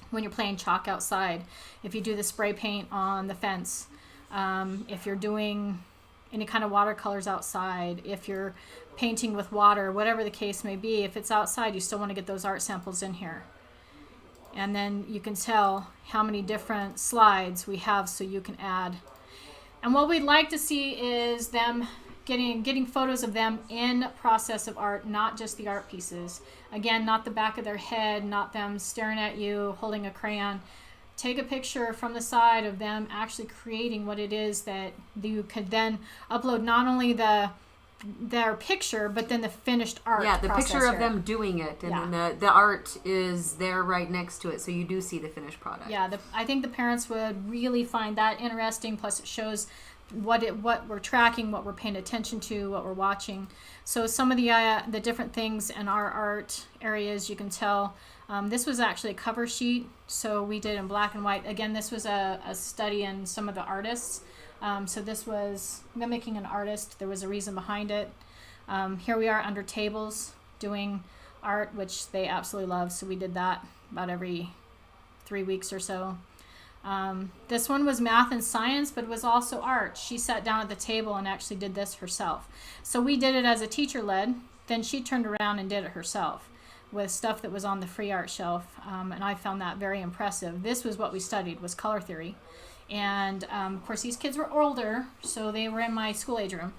S3: When you're playing chalk outside, if you do the spray paint on the fence, if you're doing any kind of watercolors outside, if you're painting with water, whatever the case may be, if it's outside, you still want to get those art samples in here. And then you can tell how many different slides we have so you can add. And what we'd like to see is them getting photos of them in process of art, not just the art pieces. Again, not the back of their head, not them staring at you, holding a crayon. Take a picture from the side of them actually creating what it is that you could then upload, not only their picture, but then the finished art.
S4: Yeah, the picture of
S3: here.
S4: them doing it, and then the art is there right next to it, so you do see the finished product.
S3: Yeah, I think the parents would really find that interesting. Plus, it shows what we're tracking, what we're paying attention to, what we're watching. So some of the different things in our art areas, you can tell. This was actually a cover sheet, so we did in black and white. Again, this was a study in some of the artists. So this was mimicking an artist. There was a reason behind it. Here we are under tables doing art, which they absolutely love. So we did that about every 3 weeks or so. This one was math and science, but it was also art. She sat down at the table and actually did this herself. So we did it as a teacher-led. Then she turned around and did it herself with stuff that was on the free art shelf. And I found that very impressive. This was what we studied, was color theory. And of course, these kids were older, so they were in my school age room,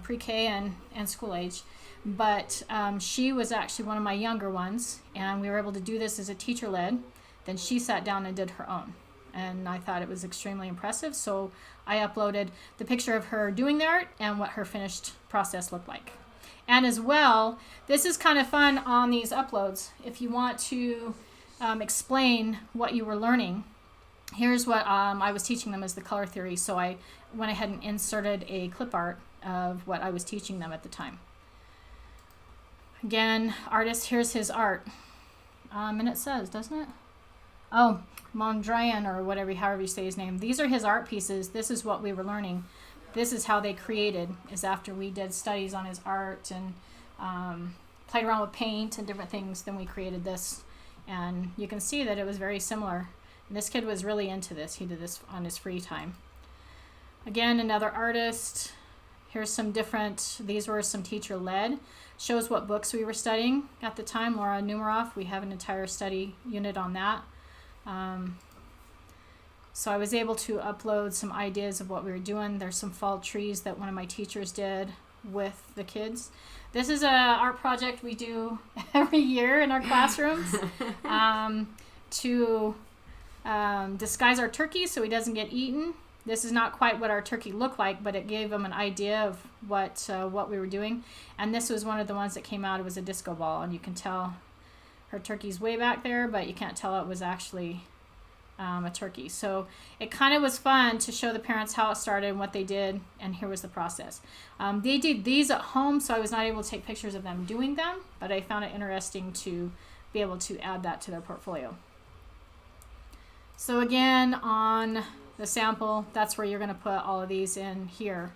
S3: pre-K and school age. But she was actually one of my younger ones, and we were able to do this as a teacher-led. Then she sat down and did her own. And I thought it was extremely impressive, so I uploaded the picture of her doing the art and what her finished process looked like. And as well, this is kind of fun on these uploads. If you want to explain what you were learning, here's what I was teaching them as the color theory, so I went ahead and inserted a clip art of what I was teaching them at the time. Again, artist, here's his art. And it says, doesn't it? Oh, Mondrian, or whatever, however you say his name. These are his art pieces. This is what we were learning. This is how they created, is after we did studies on his art and played around with paint and different things, then we created this. And you can see that it was very similar. And this kid was really into this. He did this on his free time. Again, another artist. Here's some different, these were some teacher-led. Shows what books we were studying at the time. Laura Numeroff, we have an entire study unit on that. So I was able to upload some ideas of what we were doing. There's some fall trees that one of my teachers did with the kids. This is an art project we do every year in our classrooms to disguise our turkey so he doesn't get eaten. This is not quite what our turkey looked like, but it gave them an idea of what we were doing. And this was one of the ones that came out. It was a disco ball, and you can tell her turkey's way back there, but you can't tell it was actually a turkey. So it kind of was fun to show the parents how it started and what they did, and here was the process. They did these at home, so I was not able to take pictures of them doing them, but I found it interesting to be able to add that to their portfolio. So again, on the sample, that's where you're going to put all of these in here.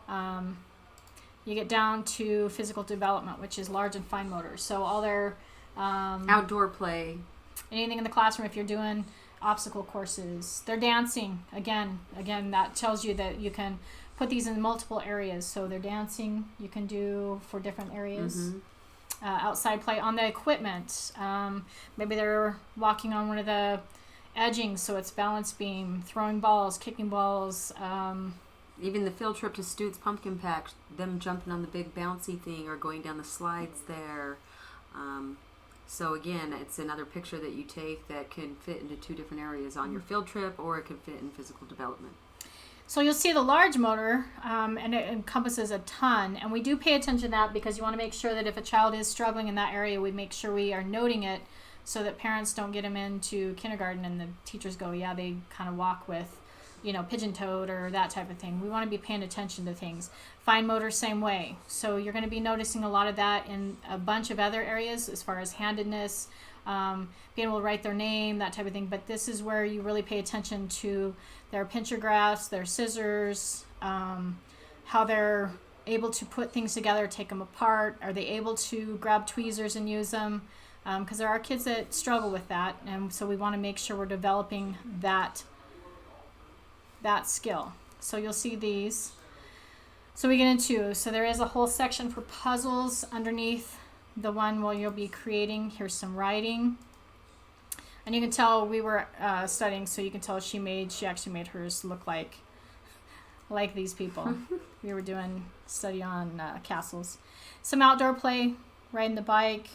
S3: You get down to physical development, which is large and fine motor. So all their
S4: outdoor play,
S3: anything in the classroom, if you're doing obstacle courses, they're dancing. Again, that tells you that you can put these in multiple areas. So they're dancing, you can do for different areas. outside play on the equipment. Maybe they're walking on one of the edgings, so it's balance beam, throwing balls, kicking balls.
S4: Even the field trip to Stute's Pumpkin Patch, them jumping on the big bouncy thing or going down the slides there. So again, it's another picture that you take that can fit into two different areas on your field trip, or it can fit in physical development.
S3: So you'll see the large motor, and it encompasses a ton. And we do pay attention to that because you want to make sure that if a child is struggling in that area, we make sure we are noting it so that parents don't get them into kindergarten and the teachers go, yeah, they kind of walk with, pigeon-toed or that type of thing. We want to be paying attention to things. Fine motor, same way. So you're going to be noticing a lot of that in a bunch of other areas as far as handedness, being able to write their name, that type of thing. But this is where you really pay attention to their pincher grasps, their scissors, how they're able to put things together, take them apart. Are they able to grab tweezers and use them? Because there are kids that struggle with that. And so we want to make sure we're developing that skill. So you'll see these. So we get into, so there is a whole section for puzzles underneath the one where you'll be creating. Here's some writing. And you can tell we were studying, so you can tell she actually made hers look like these people. We were doing study on castles. Some outdoor play, riding the bike.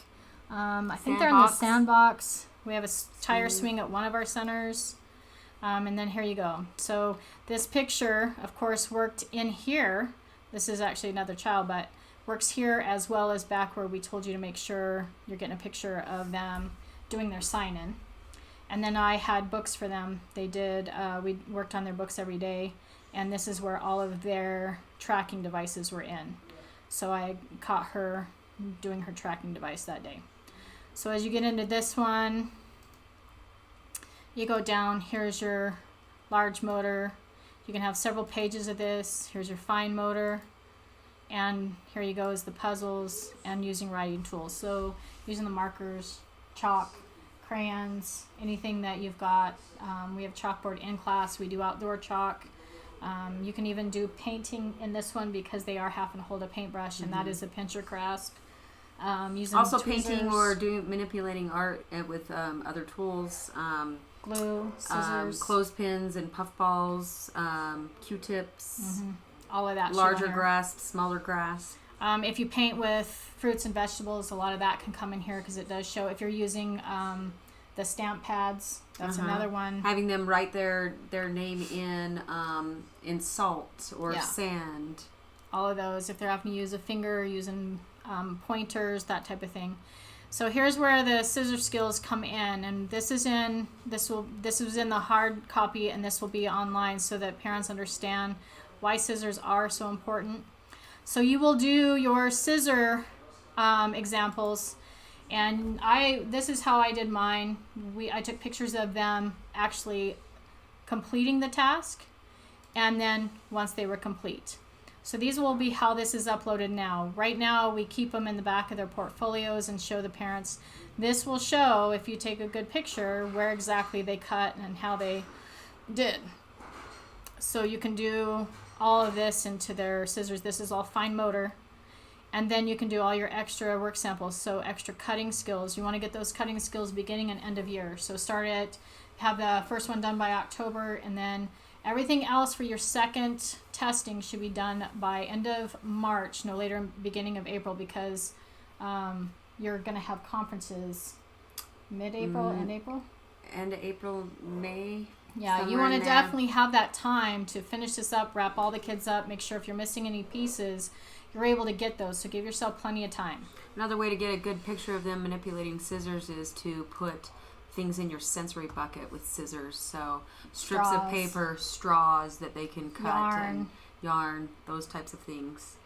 S3: I think they're in the sandbox. We have a tire swing at one of our centers. And then here you go. So this picture, of course, worked in here. This is actually another child, but works here as well as back where we told you to make sure you're getting a picture of them doing their sign-in. And then I had books for them. They did, we worked on their books every day. And this is where all of their tracking devices were in. So I caught her doing her tracking device that day. So as you get into this one, you go down, here's your large motor. You can have several pages of this. Here's your fine motor. And here you go is the puzzles and using writing tools. So using the markers, chalk, crayons, anything that you've got. We have chalkboard in class. We do outdoor chalk. You can even do painting in this one because they are having to hold a paintbrush, and that is a pincher grasp. Using
S4: also
S3: tweezers,
S4: painting or manipulating art with other tools.
S3: glue, scissors,
S4: clothespins and puffballs, Q-tips,
S3: all of that.
S4: larger grasp, smaller grasp.
S3: If you paint with fruits and vegetables, a lot of that can come in here because it does show. If you're using the stamp pads, that's another one.
S4: Having them write their name in salt or sand.
S3: All of those. If they're having to use a finger, using pointers, that type of thing. So here's where the Scissor Skills come in, and this was in the hard copy, and this will be online so that parents understand why scissors are so important. So you will do your scissor examples, and this is how I did mine. I took pictures of them actually completing the task, and then once they were complete. So these will be how this is uploaded now. Right now, we keep them in the back of their portfolios and show the parents. This will show, if you take a good picture, where exactly they cut and how they did. So you can do all of this into their scissors. This is all fine motor. And then you can do all your extra work samples, so extra cutting skills. You want to get those cutting skills beginning and end of year. So have the first one done by October, and then everything else for your second testing should be done by end of March, no later than beginning of April, because you're going to have conferences mid-April, end April?
S4: End of April, May.
S3: Yeah, you want to definitely have that time to finish this up, wrap all the kids up, make sure if you're missing any pieces, you're able to get those. So give yourself plenty of time.
S4: Another way to get a good picture of them manipulating scissors is to put things in your sensory bucket with scissors. So strips of paper, straws that they can cut, and yarn, those types of things.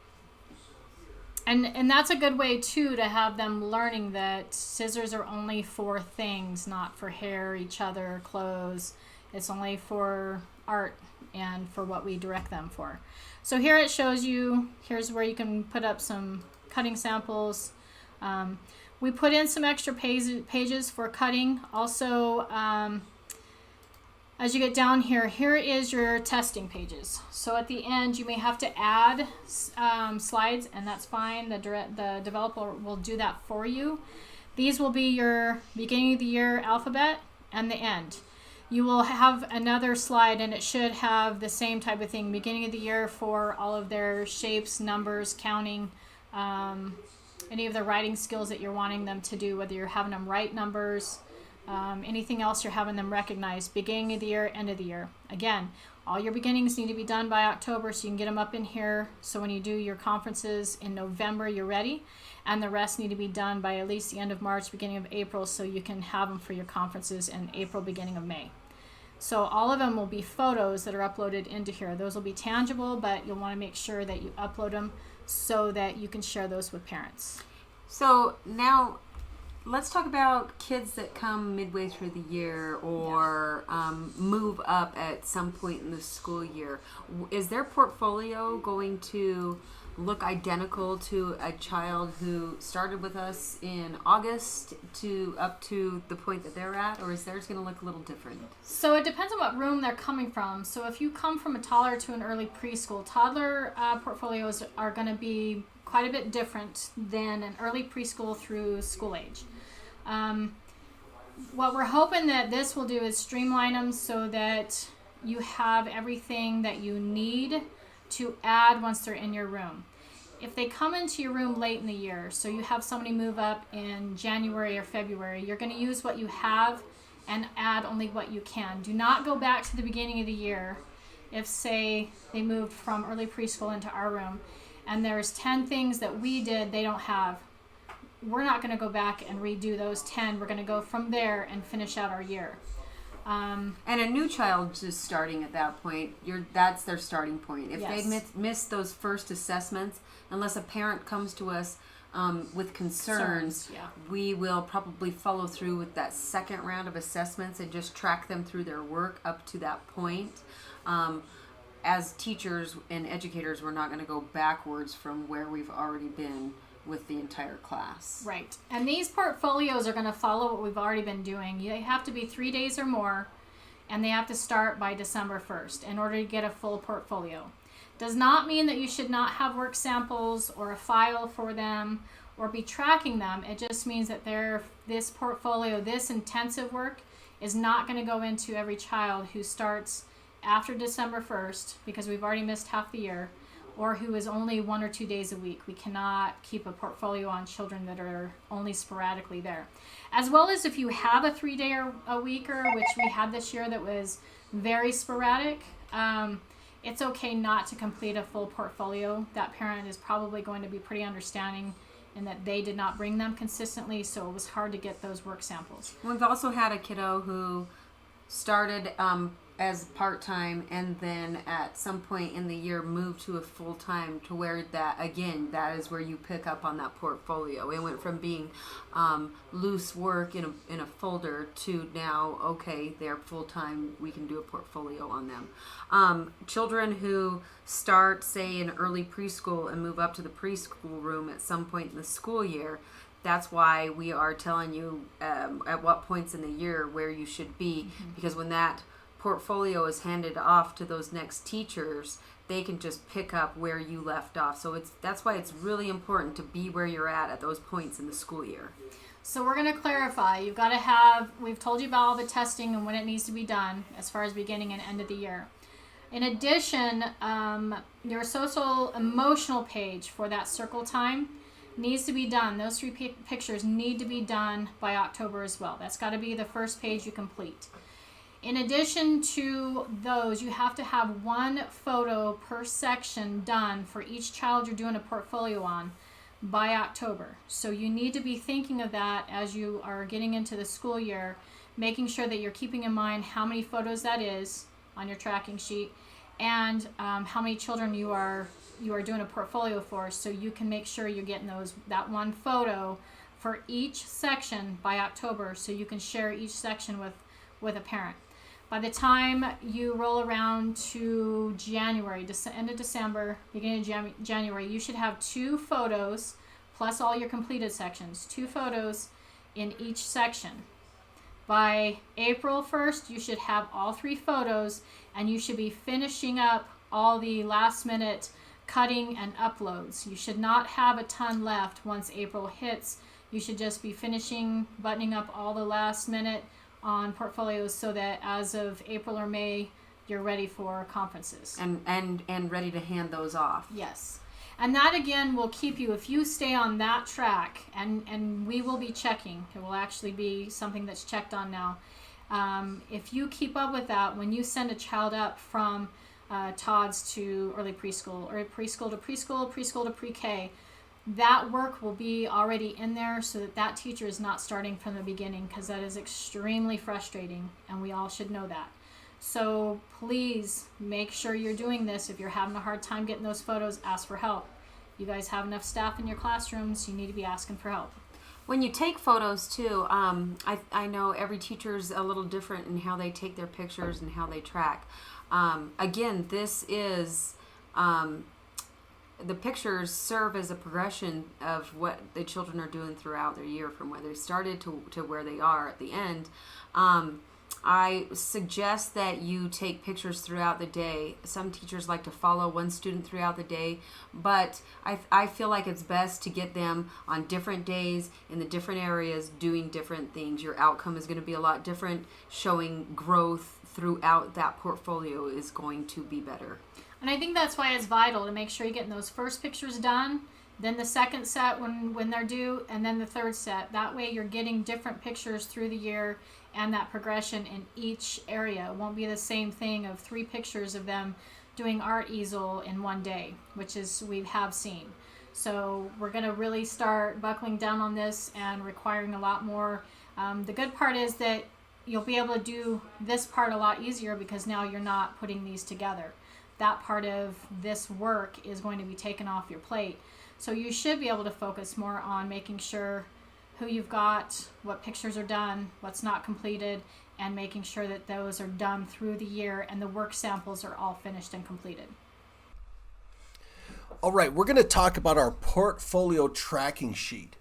S3: And that's a good way too to have them learning that scissors are only for things, not for hair, each other, clothes. It's only for art and for what we direct them for. So here it shows you, here's where you can put up some cutting samples. We put in some extra pages for cutting. Also, as you get down here, here is your testing pages. So at the end, you may have to add slides, and that's fine. The developer will do that for you. These will be your beginning of the year alphabet and the end. You will have another slide, and it should have the same type of thing, beginning of the year for all of their shapes, numbers, counting, any of the writing skills that you're wanting them to do, whether you're having them write numbers, anything else you're having them recognize, beginning of the year, end of the year. Again, all your beginnings need to be done by October so you can get them up in here. So when you do your conferences in November, you're ready. And the rest need to be done by at least the end of March, beginning of April, so you can have them for your conferences in April, beginning of May. So all of them will be photos that are uploaded into here. Those will be tangible, but you'll want to make sure that you upload them so that you can share those with parents.
S4: So now let's talk about kids that come midway through the year or move up at some point in the school year. Is their portfolio going to look identical to a child who started with us in August to up to the point that they're at, or is theirs going to look a little different?
S3: So it depends on what room they're coming from. So if you come from a toddler to an early preschool, toddler portfolios are going to be quite a bit different than an early preschool through school age. What we're hoping that this will do is streamline them so that you have everything that you need to add once they're in your room. If they come into your room late in the year, so you have somebody move up in January or February, you're going to use what you have and add only what you can. Do not go back to the beginning of the year if, say, they moved from early preschool into our room and there's 10 things that we did they don't have. We're not going to go back and redo those 10. We're going to go from there and finish out our year.
S4: And a new child just starting at that point, that's their starting point. If
S3: Yes.
S4: they miss those first assessments, unless a parent comes to us with concerns,
S3: yeah.
S4: we will probably follow through with that second round of assessments and just track them through their work up to that point. As teachers and educators, we're not going to go backwards from where we've already been with the entire class.
S3: Right. And these portfolios are going to follow what we've already been doing. They have to be 3 days or more, and they have to start by December 1st in order to get a full portfolio. Does not mean that you should not have work samples or a file for them or be tracking them. It just means that this portfolio, this intensive work, is not going to go into every child who starts after December 1st, because we've already missed half the year, or who is only 1 or 2 days a week. We cannot keep a portfolio on children that are only sporadically there. As well as if you have a 3-day or a weeker, which we had this year that was very sporadic, it's okay not to complete a full portfolio. That parent is probably going to be pretty understanding in that they did not bring them consistently, so it was hard to get those work samples.
S4: We've also had a kiddo who started as part-time and then at some point in the year moved to a full-time, to where that is where you pick up on that portfolio. It went from being loose work in a folder to now, okay, they're full-time, we can do a portfolio on them. Children who start, say, in early preschool and move up to the preschool room at some point in the school year, that's why we are telling you at what points in the year where you should be, because when that portfolio is handed off to those next teachers, they can just pick up where you left off. So that's why it's really important to be where you're at those points in the school year.
S3: So we're going to clarify. We've told you about all the testing and when it needs to be done as far as beginning and end of the year. In addition, your social emotional page for that circle time needs to be done. Those 3 pictures need to be done by October as well. That's got to be the first page you complete. In addition to those, you have to have 1 photo per section done for each child you're doing a portfolio on by October. So you need to be thinking of that as you are getting into the school year, making sure that you're keeping in mind how many photos that is on your tracking sheet, and how many children you are doing a portfolio for, so you can make sure you're getting that 1 photo for each section by October, so you can share each section with a parent. By the time you roll around to January, end of December, beginning of January, you should have 2 photos plus all your completed sections, 2 photos in each section. By April 1st, you should have all 3 photos, and you should be finishing up all the last minute cutting and uploads. You should not have a ton left once April hits. You should just be finishing, buttoning up all the last minute on portfolios so that as of April or May, you're ready for conferences.
S4: And ready to hand those off.
S3: Yes. And that again will keep you, if you stay on that track, and we will be checking, it will actually be something that's checked on now. If you keep up with that, when you send a child up from TODS to early preschool, or preschool to preschool, preschool to pre-K, that work will be already in there so that that teacher is not starting from the beginning, because that is extremely frustrating, and we all should know that. So please make sure you're doing this. If you're having a hard time getting those photos, ask for help. You guys have enough staff in your classrooms, you need to be asking for help.
S4: When you take photos too, I know every teacher's a little different in how they take their pictures and how they track. Again, this is, the pictures serve as a progression of what the children are doing throughout their year, from where they started to where they are at the end. I suggest that you take pictures throughout the day. Some teachers like to follow one student throughout the day, but I feel like it's best to get them on different days in the different areas doing different things. Your outcome is going to be a lot different. Showing growth throughout that portfolio is going to be better.
S3: And I think that's why it's vital to make sure you're getting those first pictures done, then the second set when they're due, and then the third set. That way you're getting different pictures through the year and that progression in each area. It won't be the same thing of 3 pictures of them doing art easel in one day, which is we have seen. So we're going to really start buckling down on this and requiring a lot more. The good part is that you'll be able to do this part a lot easier because now you're not putting these together. That part of this work is going to be taken off your plate. So you should be able to focus more on making sure who you've got, what pictures are done, what's not completed, and making sure that those are done through the year and the work samples are all finished and completed.
S1: All right, we're going to talk about our portfolio tracking sheet.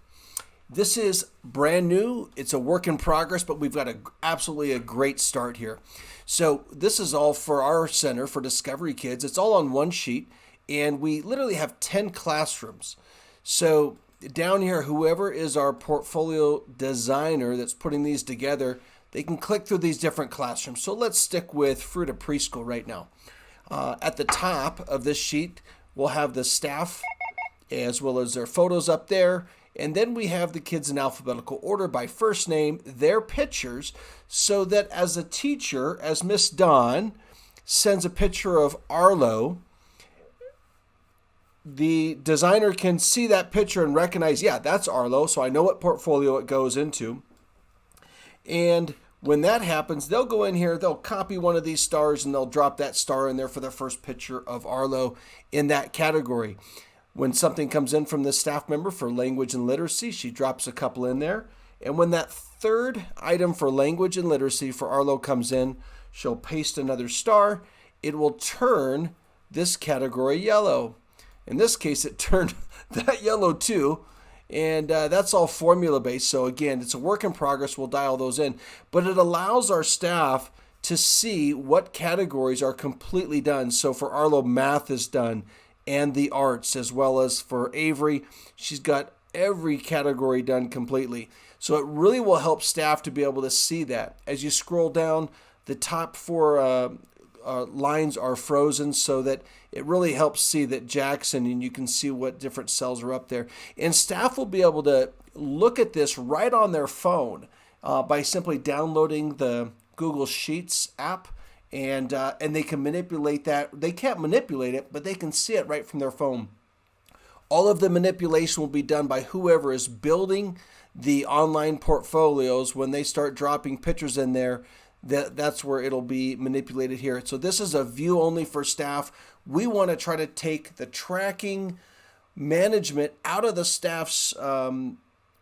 S1: This is brand new. It's a work in progress, but we've got absolutely a great start here. So this is all for our Center for Discovery Kids. It's all on one sheet, and we literally have 10 classrooms. So down here, whoever is our portfolio designer that's putting these together, they can click through these different classrooms. So let's stick with Fruita Preschool right now. At the top of this sheet, we'll have the staff as well as their photos up there. And then we have the kids in alphabetical order by first name, their pictures, so that as a teacher, as Miss Dawn sends a picture of Arlo, the designer can see that picture and recognize, yeah, that's Arlo, so I know what portfolio it goes into. And when that happens, they'll go in here, they'll copy one of these stars, and they'll drop that star in there for their first picture of Arlo in that category. When something comes in from the staff member for language and literacy, she drops a couple in there. And when that third item for language and literacy for Arlo comes in, she'll paste another star. It will turn this category yellow. In this case, it turned that yellow too. And that's all formula based. So again, it's a work in progress. We'll dial those in. But it allows our staff to see what categories are completely done. So for Arlo, math is done, and the arts, as well as for Avery, she's got every category done completely. So it really will help staff to be able to see that. As you scroll down, the top 4 lines are frozen so that it really helps see that Jackson, and you can see what different cells are up there. And staff will be able to look at this right on their phone by simply downloading the Google Sheets app. And they can manipulate that. They can't manipulate it, but they can see it right from their phone. All of the manipulation will be done by whoever is building the online portfolios. When they start dropping pictures in there, that's where it'll be manipulated here. So this is a view only for staff. We want to try to take the tracking management out of the staff's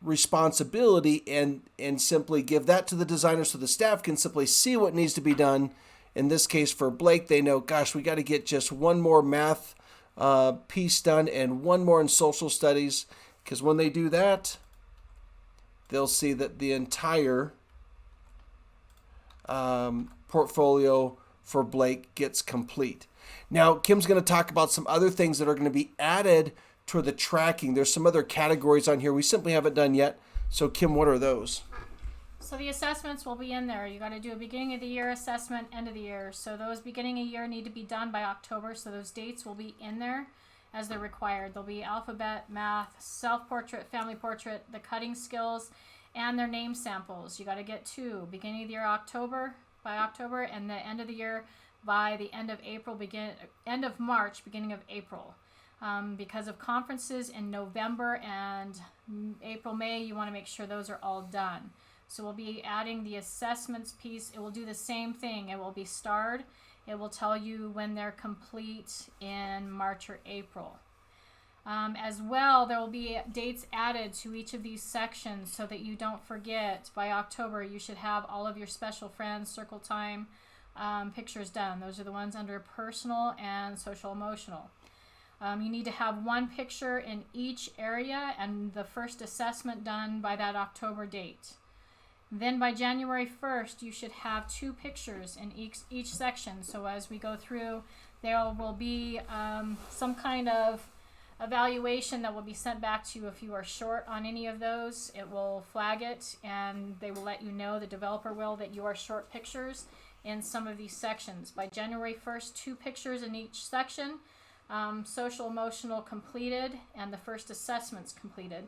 S1: responsibility and simply give that to the designer so the staff can simply see what needs to be done. In this case, for Blake, they know, gosh, we got to get just one more math piece done and one more in social studies, because when they do that, they'll see that the entire portfolio for Blake gets complete. Now, Kim's going to talk about some other things that are going to be added to the tracking. There's some other categories on here we simply haven't done yet. So, Kim, what are those?
S3: So the assessments will be in there. You got to do a beginning of the year assessment, end of the year. So those beginning of year need to be done by October. So those dates will be in there as they're required. There'll be alphabet, math, self-portrait, family portrait, the cutting skills, and their name samples. You got to get 2. Beginning of the year by October, and the end of the year by the end of end of March, beginning of April. Because of conferences in November and April, May, you want to make sure those are all done. So we'll be adding the assessments piece. It will do the same thing. It will be starred. It will tell you when they're complete in March or April. As well, there will be dates added to each of these sections so that you don't forget. By October, you should have all of your special friends, circle time pictures done. Those are the ones under personal and social emotional. You need to have 1 picture in each area and the first assessment done by that October date. Then by January 1st, you should have 2 pictures in each section. So as we go through, there will be some kind of evaluation that will be sent back to you if you are short on any of those. It will flag it, and they will let you know, the developer will, that you are short pictures in some of these sections. By January 1st, 2 pictures in each section, social emotional completed, and the first assessments completed.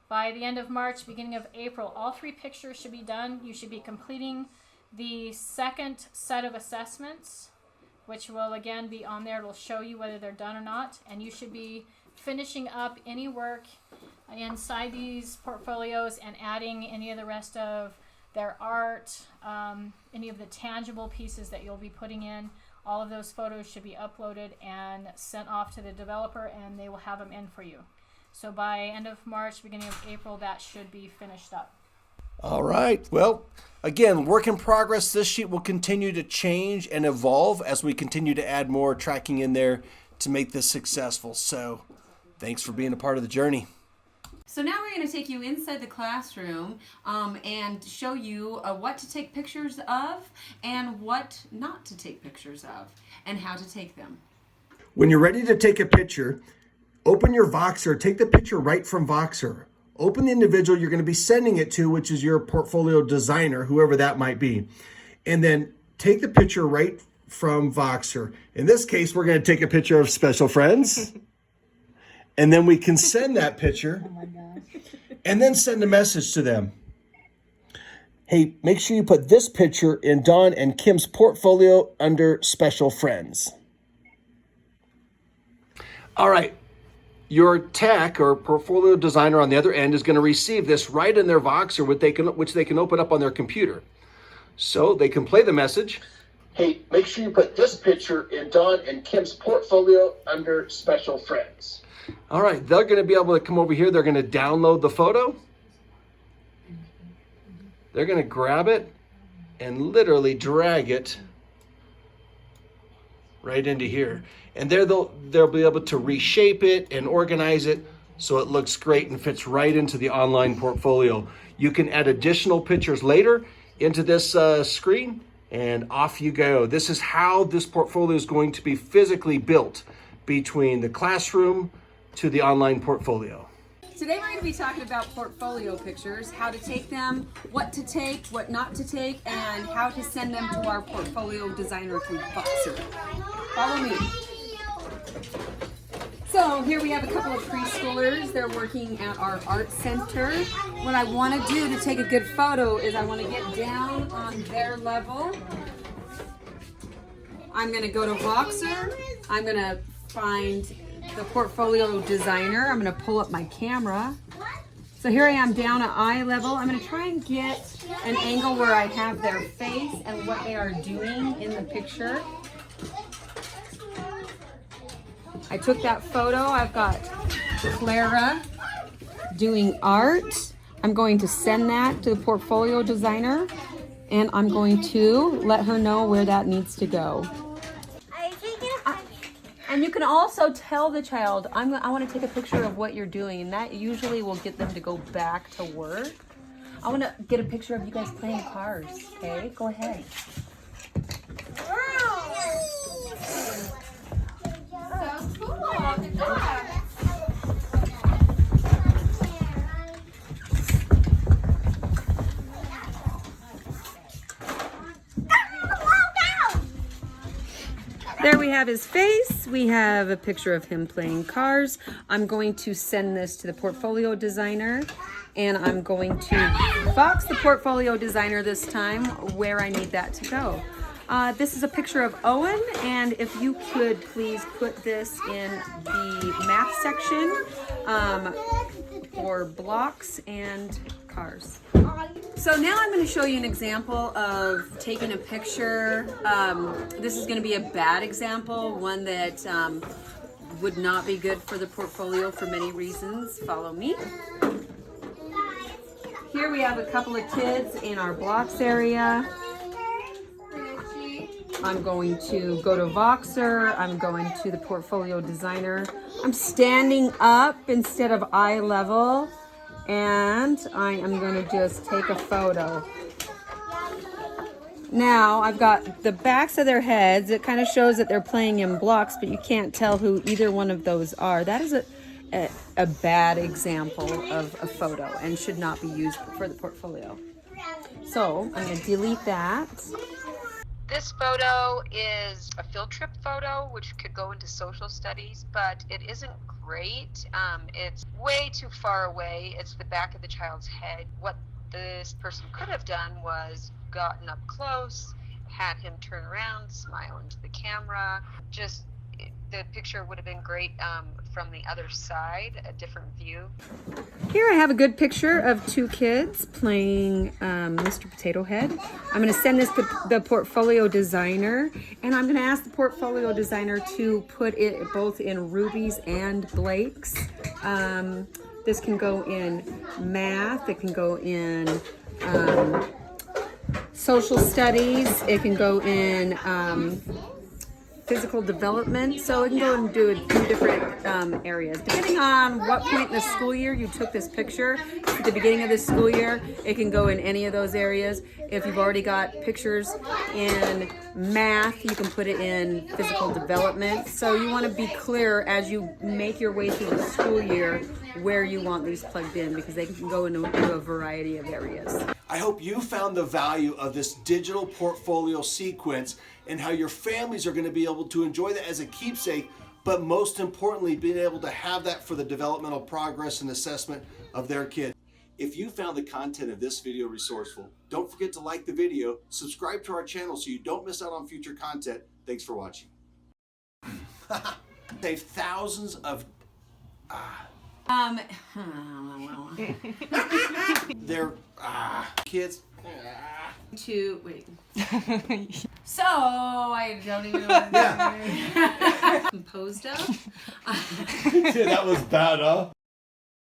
S3: By the end of March, beginning of April, all 3 pictures should be done. You should be completing the second set of assessments, which will again be on there. It'll show you whether they're done or not. And you should be finishing up any work inside these portfolios and adding any of the rest of their art, any of the tangible pieces that you'll be putting in. All of those photos should be uploaded and sent off to the developer, and they will have them in for you. So by end of March, beginning of April, that should be finished up.
S1: All right. Well, again, work in progress. This sheet will continue to change and evolve as we continue to add more tracking in there to make this successful. So thanks for being a part of the journey.
S4: So now we're going to take you inside the classroom and show you what to take pictures of and what not to take pictures of and how to take them.
S1: When you're ready to take a picture, open your Voxer. Take the picture right from Voxer. Open the individual you're going to be sending it to, which is your portfolio designer, whoever that might be. And then take the picture right from Voxer. In this case, we're going to take a picture of special friends. And then we can send that picture and then send a message to them. Hey, make sure you put this picture in Dawn and Kim's portfolio under special friends. All right. Your tech or portfolio designer on the other end is going to receive this right in their Voxer, which they can open up on their computer. So they can play the message. Hey, make sure you put this picture in Dawn and Kim's portfolio under special friends. All right, they're going to be able to come over here. They're going to download the photo. They're going to grab it and literally drag it right into here. And there they'll be able to reshape it and organize it so it looks great and fits right into the online portfolio. You can add additional pictures later into this screen, and off you go. This is how this portfolio is going to be physically built between the classroom to the online portfolio.
S4: Today we're going to be talking about portfolio pictures, how to take them, what to take, what not to take, and how to send them to our portfolio designer through Voxer. Follow me. So here we have a couple of preschoolers. They're working at our art center. What I want to do to take a good photo is I want to get down on their level. I'm going to go to Voxer. I'm going to find the portfolio designer. I'm going to pull up my camera. So here I am down at eye level. I'm going to try and get an angle where I have their face and what they are doing in the picture. I took that photo. I've got Clara doing art. I'm going to send that to the portfolio designer, and I'm going to let her know where that needs to go. And you can also tell the child, I want to take a picture of what you're doing, and that usually will get them to go back to work.
S2: I want to get a picture of you guys playing cars. Okay, go ahead.
S3: So cool. Good job.
S2: There we have his face. We have a picture of him playing cars. I'm going to send this to the portfolio designer, and I'm going to box the portfolio designer this time where I need that to go. This is a picture of Owen, and if you could please put this in the math section for blocks and cars. So now I'm going to show you an example of taking a picture. This is going to be a bad example, one that would not be good for the portfolio for many reasons. Follow me. Here we have a couple of kids in our blocks area. I'm going to go to Voxer. I'm going to the portfolio designer. I'm standing up instead of eye level. And I am going to just take a photo. Now I've got the backs of their heads. It kind of shows that they're playing in blocks, but you can't tell who either one of those are. That is a bad example of a photo and should not be used for the portfolio. So I'm going to delete that.
S4: This photo is a field trip photo, which could go into social studies, but it isn't great. It's way too far away. It's the back of the child's head. What this person could have done was gotten up close, had him turn around, smile into the camera. The picture would have been great from the other side, a different view.
S2: Here I have a good picture of two kids playing Mr. Potato Head. I'm going to send this to the portfolio designer, and I'm going to ask the portfolio designer to put it both in Ruby's and Blake's. This can go in math, it can go in social studies, it can go in physical development, so it can go and do a few different areas. Depending on what point in the school year you took this picture, at the beginning of the school year, it can go in any of those areas. If you've already got pictures in math, you can put it in physical development. So you want to be clear as you make your way through the school year where you want these plugged in, because they can go into a variety of areas.
S1: I hope you found the value of this digital portfolio sequence and how your families are going to be able to enjoy that as a keepsake, but most importantly, being able to have that for the developmental progress and assessment of their kid. If you found the content of this video resourceful, don't forget to like the video, subscribe to our channel so you don't miss out on future content. Thanks for watching. Save thousands of their kids.
S2: So I don't even know what
S1: Yeah.
S2: composed of.
S1: Yeah, that was bad, huh?